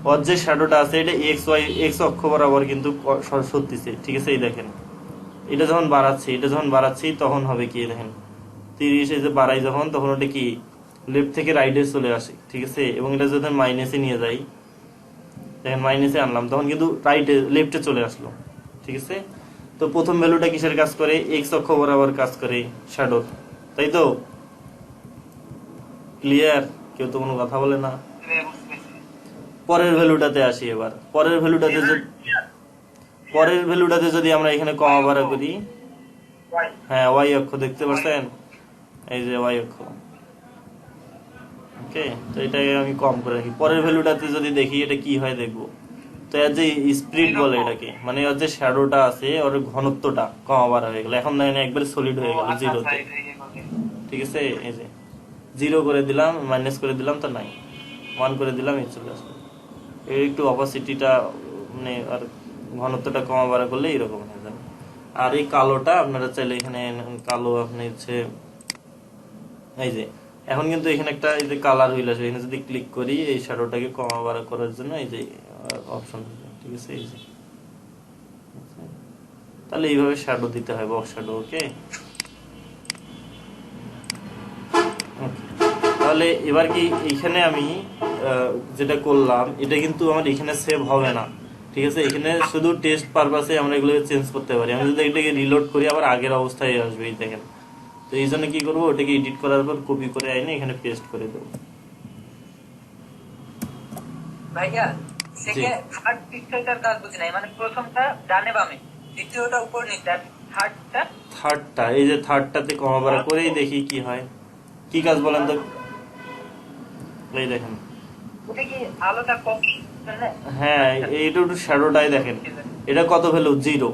ওর যে শ্যাডোটা আছে এটা এক্স অক্ষ বরাবর কিন্তু সরতেছে, ঠিক আছে। এই দেখেন এটা যখন বাড়াচ্ছি তখন হবে কি, দেখেন 30 যে বাড়াই যখন, তখন ওটা কি লেফট থেকে রাইটে চলে আসে, ঠিক আছে। এবং এটা যখন মাইনাসে নিয়ে যাই, দেখেন মাইনাসে আনলাম তখন কিন্তু লেফটে চলে আসলো, ঠিক আছে। তো প্রথম ভ্যালুটা কিসের কাজ করে, এক্স অক্ষ বরাবর কাজ করে শ্যাডো, তাই তো? ক্লিয়ার? কেউ তো কোনো কথা বলে না। পরের ভ্যালুটাতে আসি এবার। পরের ভ্যালুটাতে যদি আমরা এখানে কমা বাড়া করি, হ্যাঁ ওয়াই অক্ষ দেখতে পাচ্ছেন, এই যে ওয়াই অক্ষ। ওকে, তো এটাকে আমি কম করে রাখি। পরের ভ্যালুটাতে যদি দেখি এটা কি হয় দেখবো। তো এর যে স্প্লিট বলে এটাকে, মানে ওর যে শ্যাডোটা আছে ওর ঘনত্বটা কমা বাড়া হয়ে গেল, এখন দেখেন একবারে সলিড হয়ে গেল জিরোতে, ঠিক আছে। এই যে 0 করে দিলাম, মাইনাস করে দিলাম তো নাই, 1 করে দিলাম, এই চলে আসবে। এর একটু অপাসিটিটা মানে আর ঘনত্বটা কমা বাড়া করলে এরকম হয়ে যাবে। আর এই কালোটা আপনারা চাইলে এখানে কালো আপনি হচ্ছে এই যে এখন কিন্তু এখানে একটা এই যে কালার হুইল আসবে, এখানে যদি ক্লিক করি এই শ্যাডোটাকে কমা বাড়া করার জন্য এই যে অপশন, ঠিক আছে, এই যে তাহলে এইভাবে শ্যাডো দিতে হয়, বক্স শ্যাডো। ওকে, তাহলে এবার কি এখানে আমি যেটা করলাম এটা কিন্তু আমার এখানে সেভ হবে না, ঠিক আছে। এখানে শুধু টেস্ট পারপাসে আমরা এগুলোকে চেঞ্জ করতে পারি। আমি যদি এটাকে রিলোড করি আবার আগের অবস্থায় আসবে, এই দেখেন। তো এই জন্য কি করবো, ওটাকে এডিট করার পর কপি করে এনে এখানে পেস্ট করে দেবো। ভাইয়া সেকেন্ড থার্ড পিকচারটার কাজ বুঝি নাই, মানে প্রথমটা ডানে বামে, দ্বিতীয়টা উপর নিচে, আর থার্ডটা এই যে থার্ডটাতে কমা বাড়া করেই দেখি কি হয়। কি কাজ বলেন তো? এই দেখেন, ওটা কি আলোটা কম? হ্যাঁ এইটা একটু শ্যাডোটাই দেখেন, এটা কত ভ্যালু 0,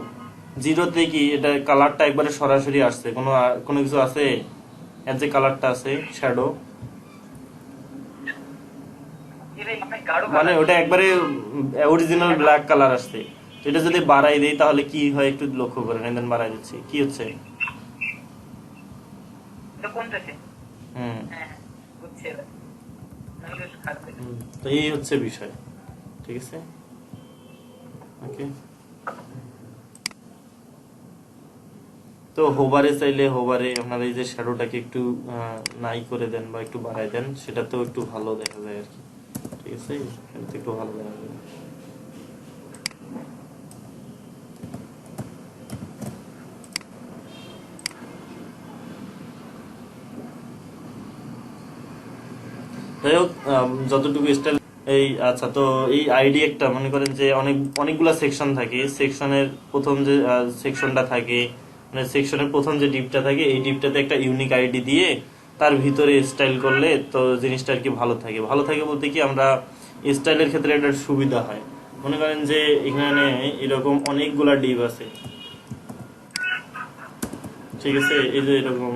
0তে কি এটা কালারটা একবারে সরাসরি আসছে, কোনো কিছু আছে এর যে কালারটা আছে শ্যাডো, মানে ওটা একবারে অরিজিনাল ব্ল্যাক কালার আসছে। এটা যদি বাড়াই দেই তাহলে কি হয় একটু লক্ষ্য করেন, এদেন বাড়াই দিচ্ছি, কি হচ্ছে? তো এই হচ্ছে বিষয়, ঠিক আছে। ওকে, তো হোভারে চাইলে হোভারে আপনারা এই যে শ্যাডোটাকে একটু নাই করে দেন বা একটু বাড়াই দেন, সেটাতেও একটু ভালো দেখা যায় আর কি, ঠিক আছে, এটাতে একটু ভালো দেখা যায়। যাই হোক, যতটুকু স্টাইল এই আচ্ছা, তো এই আইডি একটা মনে করেন যে অনেকগুলা সেকশন থাকে, সেকশনের প্রথম যে সেকশনটা থাকে, মানে সেকশনের প্রথম যে ডিপটা থাকে, এই ডিপটাতে একটা ইউনিক আইডি দিয়ে তার ভিতরে স্টাইল করলে তো জিনিসটা আর কি ভালো থাকে। ভালো থাকে বলতে কি, আমরা স্টাইলের ক্ষেত্রে একটা সুবিধা হয়। মনে করেন যে এখানে এরকম অনেকগুলা ডিপ আছে, ঠিক আছে, এই যে এরকম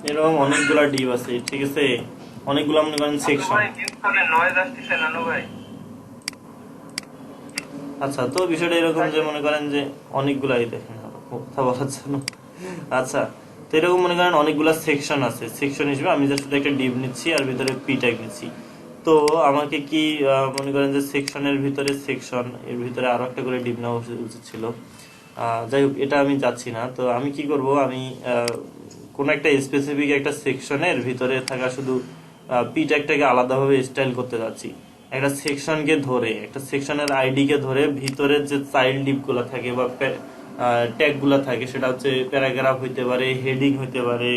এরকম অনেকগুলা ডিপ আছে, ঠিক আছে, অনেকগুলা মনে করেন সেকশন। আচ্ছা, তো বিষয়টা এরকম যে মনে করেন যে অনেকগুলাই দেখেন কথা বলার জন্য। আচ্ছা, তো এরকম মনে করেন অনেকগুলা সেকশন আছে, সেকশন হিসেবে আমি জাস্ট একটা ডিপ নিচ্ছি আর ভিতরে পি ট্যাগ নিচ্ছি। তো আমাকে কি মনে করেন যে সেকশনের ভিতরে সেকশন, এর ভিতরে আরো একটা করে ডিপ নেওয়া উচিত ছিল। যাই হোক, এটা আমি যাচ্ছি না। তো আমি কি করব, আমি কোন একটা স্পেসিফিক একটা সেকশনের ভিতরে থাকা শুধু পি ট্যাগটাকে আলাদাভাবে স্টাইল করতে যাচ্ছি। একটা সেকশনকে ধরে, একটা সেকশনের আইডি কে ধরে ভিতরের যে চাইল্ড ডিপ গুলা থাকে বা ট্যাগ গুলা থাকে, সেটা হচ্ছে প্যারাগ্রাফ হইতে পারে, হেডিং হইতে পারে,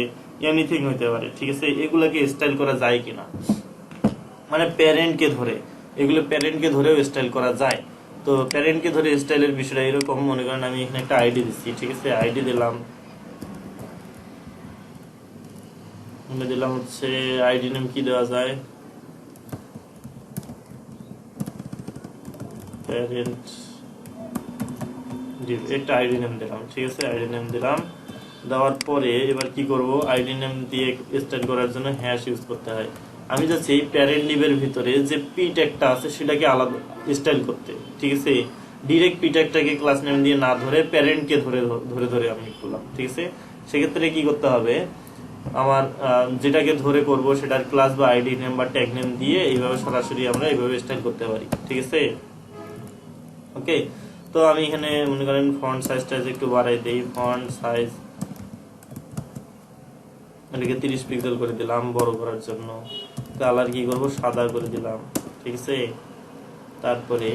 এনিথিং হইতে পারে, ঠিক আছে, এগুলাকে স্টাইল করা যায় কিনা, মানে প্যারেন্টকে ধরে, এগুলো প্যারেন্টকে ধরেও স্টাইল করা যায়। তো প্যারেন্টকে ধরে স্টাইলের বিষয়টা এরকম, মনে করেন আমি এখানে একটা আইডি দিচ্ছি, ঠিক আছে, আইডি দিলাম হচ্ছে আইডি নেম কি দেওয়া যায়, প্যারেন্ট, একটা আইডি নেম দিলাম, ঠিক আছে, আইডি নেম দিলাম। দেওয়ার পরে এবার কি করব, আইডি নেম দিয়ে স্টাইল করার জন্য হ্যাশ ইউজ করতে হয়। আমি যাচ্ছি প্যারেন্ট লিভের ভিতরে যে পি ট্যাগটা আছে সেটাকে আলাদা স্টাইল করতে, ঠিক আছে, ডিরেক্ট পি ট্যাগটাকে ক্লাস নেম দিয়ে না ধরে প্যারেন্টকে ধরে ধরে ধরে আমি করলাম, ঠিক আছে। সেক্ষেত্রে কি করতে হবে, আমার যেটাকে ধরে করব সেটার ক্লাস বা আইডি নেম বা ট্যাগ নেম দিয়ে এইভাবে সরাসরি আমরা এইভাবে স্টাইল করতে পারি, ঠিক আছে। ওকে, তো আমি এখানে মনে করেন ফন্ট সাইজটা একটু বাড়াই দেই, ফন্ট সাইজ এটাকে 30 পিক্সেল করে দিলাম বড় করার জন্য। কালার কি করব, সাদা করে দিলাম, ঠিক আছে। তারপরে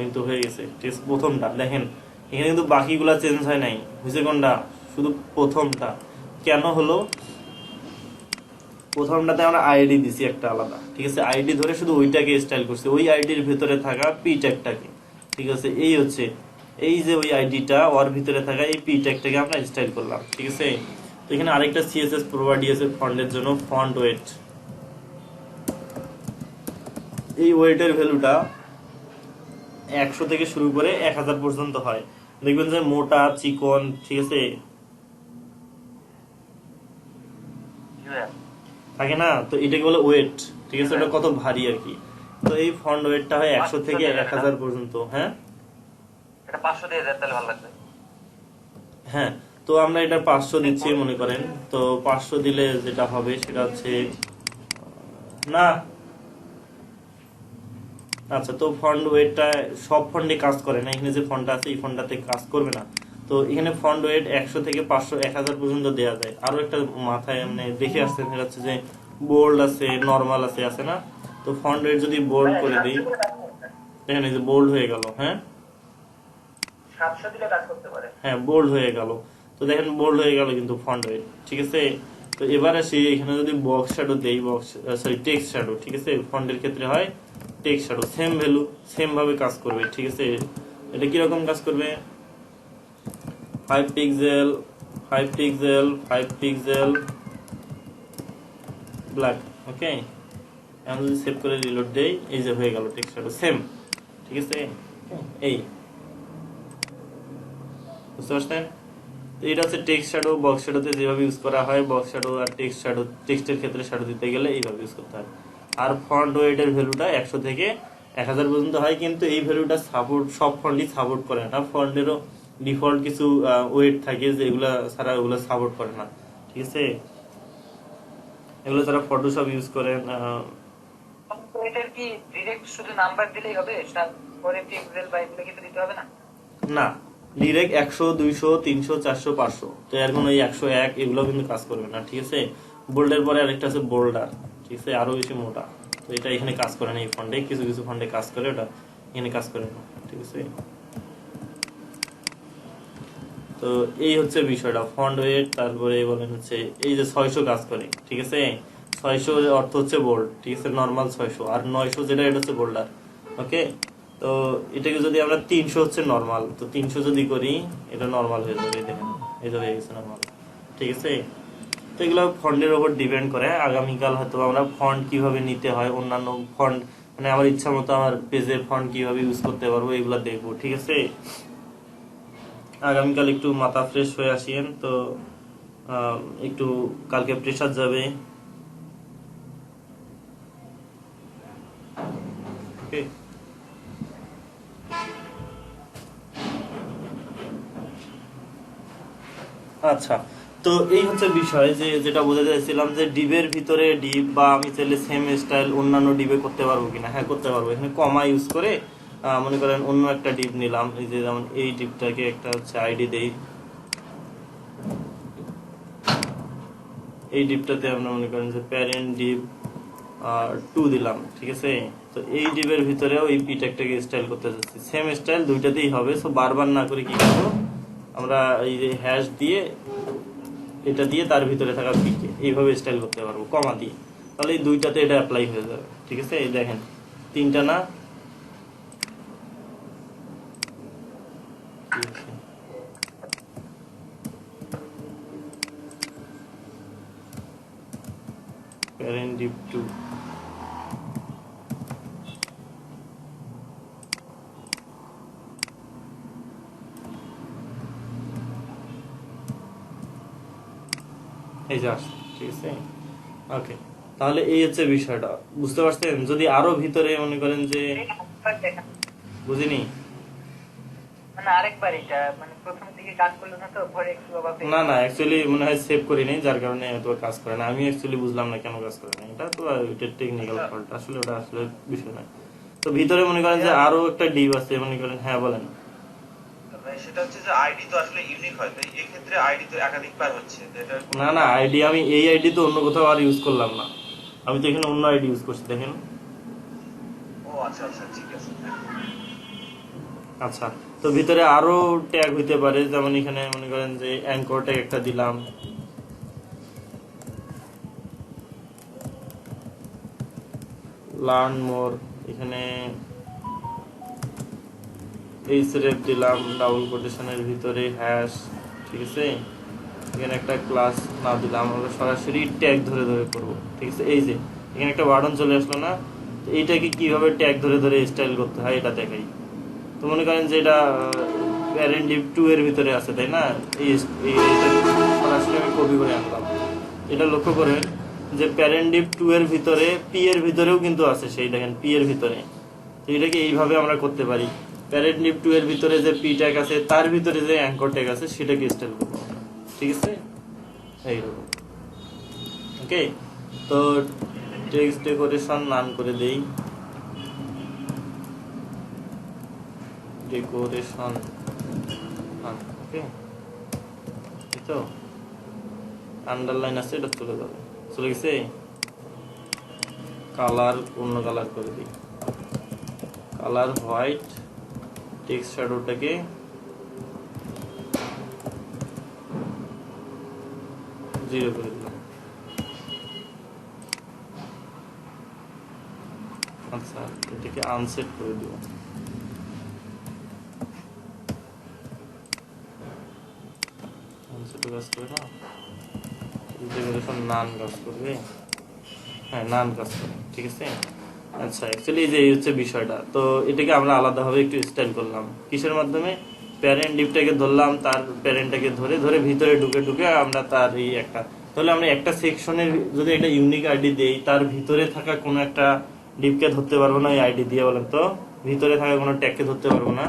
কিন্তু হয়ে গেছে, ঠিক আছে। প্রথমটা দেখেন এখানে কিন্তু বাকিগুলা চেঞ্জ হয় নাই, হয়েছে কোনটা, শুধু প্রথমটা। কেন হলো, প্রথমটাতে আমরা আইডি দিছি একটা আলাদা, ঠিক আছে, আইডি ধরে শুধু ওইটাকে স্টাইল করছি, ওই আইডির ভিতরে থাকা পি ট্যাগটাকে, ঠিক আছে। এই হচ্ছে এই যে ওই আইডিটা, ওর ভিতরে থাকা এই পি ট্যাগটাকে আমরা স্টাইল করলাম, ঠিক আছে। তো এখানে আরেকটা সিএসএস প্রপার্টি আছে ফন্টের জন্য, ফন্ট ওয়েট। এই ওয়েটের ভ্যালুটা 100 থেকে শুরু করে 1000 পর্যন্ত হয়। দেখবেন যে মোটা চিকন, ঠিক আছে, থাকে না, তো এটাকে বলে ওয়েট, ঠিক আছে, এটা কত ভারী আর কি। তো এই ফন্ট ওয়েটটা হয় 100 থেকে 1000 পর্যন্ত। হ্যাঁ এটা 500 দিয়ে দেন তাহলে ভালো লাগবে। হ্যাঁ, তো আমরা এটা 500 দিচ্ছি মনে করেন। তো 500 দিলে যেটা হবে সেটা হচ্ছে না, আচ্ছা, তো ফন্ট ওয়েটটা সব ফন্টে কাজ করে না, এখানে যে ফন্টটা আছে এই ফন্টটাতে কাজ করবে না। তো এখানে ফন্ট ওয়েট 100 থেকে 500 1000 পর্যন্ত দেওয়া যায়। আরো একটা মাথায় মানে দেখে আসছেন, সেটা হচ্ছে যে বোল্ড আছে, নরমাল আছে, আছে না। তো ফন্ট ওয়েট যদি বোল্ড করে দিই, দেখেন এই যে বোল্ড হয়ে গেল। হ্যাঁ 700 দিলে কাজ করতে পারে। হ্যাঁ বোল্ড হয়ে গেল। তো দেখেন বোল্ড হয়ে গেল কিন্তু ফন্ট ওয়েট, ঠিক আছে। তো এবার আসি এখানে যদি বক্স শ্যাডো দেই, টেক্সট শ্যাডো, ঠিক আছে, ফন্টের ক্ষেত্রে হয় text shadow, same value same ভাবে কাজ করবে, ঠিক আছে। এটা কিরকম কাজ করবে, 5 পিক্সেল 5 পিক্সেল 5 পিক্সেল ব্ল্যাক, ওকে। এখন যদি সেভ করে রিলোড দেই, এই যে হয়ে গেল টেক্সট শ্যাডো সেম, ঠিক আছে। এই বুঝতে পারছেন? তো এটা হচ্ছে টেক্সট শ্যাডো। বক্স শ্যাডোতে যেভাবে ইউজ করা হয়, বক্স শ্যাডো আর টেক্সট শ্যাডো, টেক্সটের ক্ষেত্রে শ্যাডো দিতে গেলে এইভাবে ইউজ করতে হয়। আর ফন্ট ওয়েটের ভ্যালুটা 100 থেকে 1000 পর্যন্ত হয়, কিন্তু এই ভ্যালুটা সাপোর্ট সব ফন্টই সাপোর্ট করে না। ফন্টেরও ডিফল্ট কিছু ওয়েট থাকে যেগুলা ছাড়া ওগুলো সাপোর্ট করে না, ঠিক আছে। এগুলো যারা ফটোশপ ইউজ করেন, এটার কি ডিরেক্ট শুধু নাম্বার দিলেই হবে, পরে পিক্সেল বা এগুলো কিছু দিতে হবে না? না, ডিরেক্ট 100 200 300 400 500, তো এর কোনো 101 এগুলো কিন্তু কাজ করবে না, ঠিক আছে। বোল্ডের পরে আরেকটা আছে বোল্ডার, ঠিক আছে, আরো বেশি মোটা। তো এটা এখানে কাজ করে না, এই ফন্টে কিছু কিছু ফন্টে কাজ করে, ওটা এখানে কাজ করে না, ঠিক আছে। তো এই হচ্ছে বিষয়টা, ফন্ট ওয়েট। তারপরে বলেন হচ্ছে এই যে 600 কাজ করে, ঠিক আছে। 600 অর্থ হচ্ছে বোল্ড, ঠিক আছে, নরমাল 600, আর 900 যেটা এটা হচ্ছে বোল্ডার, ওকে। তো এটাকে যদি আমরা 300 হচ্ছে নরমাল, তো 300 যদি করি এটা নরমাল হয়ে যাবে, দেখেন এই যে হয়ে গেছে নরমাল, ঠিক আছে। তো এগুলো ফন্টের উপর ডিপেন্ড করে। আগামীকাল হয়তো আমরা ফন্ট কিভাবে নিতে হয়, অন্যান্য ফন্ট মানে আমার ইচ্ছা মতো আমার পেজের ফন্ট কিভাবে ইউজ করতে পারবো এগুলো দেখবো, ঠিক আছে। আগামীকাল একটু মাথা ফ্রেশ হয়ে আসিয়েন। তো একটু কালকে প্রেশার যাবে, ওকে। আচ্ছা, তো এই হচ্ছে বিষয় যে যেটা বোঝাতে চাইছিলাম যে ডিবের ভিতরে ডিপ বা আমি চাইলে সেম স্টাইল অন্যান্য ডিবে করতে পারবো কিনা। হ্যাঁ করতে পারবো। এখানে কমা ইউজ করে মনে করেন অন্য একটা ডিপ নিলাম, এই যে যেমন এই ডিপটাকে একটা হচ্ছে আইডি দেই, এই ডিপটাতে আমরা মনে করেন যে প্যারেন্ট ডিপ 2 দিলাম, ঠিক আছে। তো এই ডিপের ভিতরেও এই পি ট্যাগটাকে স্টাইল করতে যাচ্ছি, সেম স্টাইল দুইটাতেই হবে। সো বারবার না করে কি করবো আমরা, এই যে হ্যাশ দিয়ে এটা দিয়ে তার ভিতরে থাকা পিকে এইভাবে স্টাইল করতে পারবো কমা দিয়ে, তাহলে এই দুইটাতে এটা অ্যাপ্লাই হয়ে যাবে, ঠিক আছে। এই দেখেন তিনটা না, ঠিক আছে। প্যারেন্ট ডিপ 2, এই যে আসছে, ঠিক আছে, ওকে। তাহলে এই হচ্ছে বিষয়টা, বুঝতে পারছেন? যদি আরো ভিতরে মনে করেন যে বুঝিনি, মানে আরেকবার এটা মানে প্রথম দিকে কাজ করলো না, তো পরে একটু অভাবে। না না অ্যাকচুয়ালি মনে হয় সেভ করি নাই, যার কারণে এত কাজ করে না। আমি অ্যাকচুয়ালি বুঝলাম না কেন কাজ করে না, এটা তো এটা টেকনিক্যাল ফল্ট, আসলে ওটা আসলে বিষয় না। তো ভিতরে মনে করেন যে আরো একটা ডিপ আছে, মনে করেন, হ্যাঁ বলেন। সেটা হচ্ছে যে আইডি তো আসলে ইউনিক হয়, তো এই ক্ষেত্রে আইডি তো একাধিকবার হচ্ছে, তো এটা না না আইডি আমি এই আইডি তো অন্য কোথাও আর ইউজ করলাম না, আমি তো এখানে অন্য আইডি ইউজ করছি, দেখেন। ও আচ্ছা আচ্ছা ঠিক আছে। আচ্ছা, তো ভিতরে আরো ট্যাগ হইতে পারে, যেমন এখানে মনে করেন যে অ্যাঙ্কর ট্যাগ একটা দিলাম, লার্ন মোর, এখানে এইচরেফ দিলাম ডাবল কোটেশনের ভিতরে হ্যাশ, ঠিক আছে। এখানে একটা ক্লাস না দিলাম, আমরা সরাসরি ট্যাগ ধরে ধরে করব, ঠিক আছে। এই যে এখানে একটা বাটন চলে আসলো না, তো এইটাকে কিভাবে ট্যাগ ধরে ধরে স্টাইল করতে হয় এটা দেখাই। তো মনে করেন যে এটা প্যারেন্ট ডিভ 2 এর ভিতরে আছে, তাই না? এটা সরাসরি আমি কপি করে আনলাম। এটা লক্ষ্য করেন যে প্যারেন্ট ডিভ 2 এর ভিতরে পি এর ভিতরেও কিন্তু আছে, সেই দেখেন পি এর ভিতরে। তো এটাকে এইভাবে আমরা করতে পারি, প্যারেন্ট ডিভ 2 এর ভিতরে যে পি ট্যাগ আছে তার ভিতরে যে অ্যাঙ্কর ট্যাগ আছে সেটাকে স্টাইল করবো আমরা। ঠিক আছে, এইরকম। ওকে, তো টেক্সট ডেকোরেশন নান করে দেই, ডেকোরেশন। ওকে, তো আন্ডারলাইন আছে, এটা চলে যাবে, চলে গেছে। কালার অন্য কালার করে দিই, কালার হোয়াইট, টেক্সট শ্যাডোটাকে জিরো করে দিলাম। আচ্ছা, এটাকে আনসেট করে দিব। আনসেট কাজ করে না, ডেকোরেশন নান কাজ করবে। হ্যাঁ, নান কাজ করে, ঠিক আছে। আচ্ছা, অ্যাকচুয়ালি এই যে এই হচ্ছে বিষয়টা। তো এটাকে আমরা আলাদাভাবে একটু স্টাইল করলাম কিসের মাধ্যমে? প্যারেন্ট ডিভটাকে ধরলাম, তার প্যারেন্টটাকে ধরে ধরে ভিতরে ঢুকে ঢুকে আমরা তার এই একটা, তাহলে আমরা একটা সেকশনের যদি একটা ইউনিক আইডি দেই, তার ভিতরে থাকা কোনো একটা ডিভকে ধরতে পারবো না এই আইডি দিয়ে, বলেন তো? ভিতরে থাকা কোনো ট্যাগকে ধরতে পারবো না।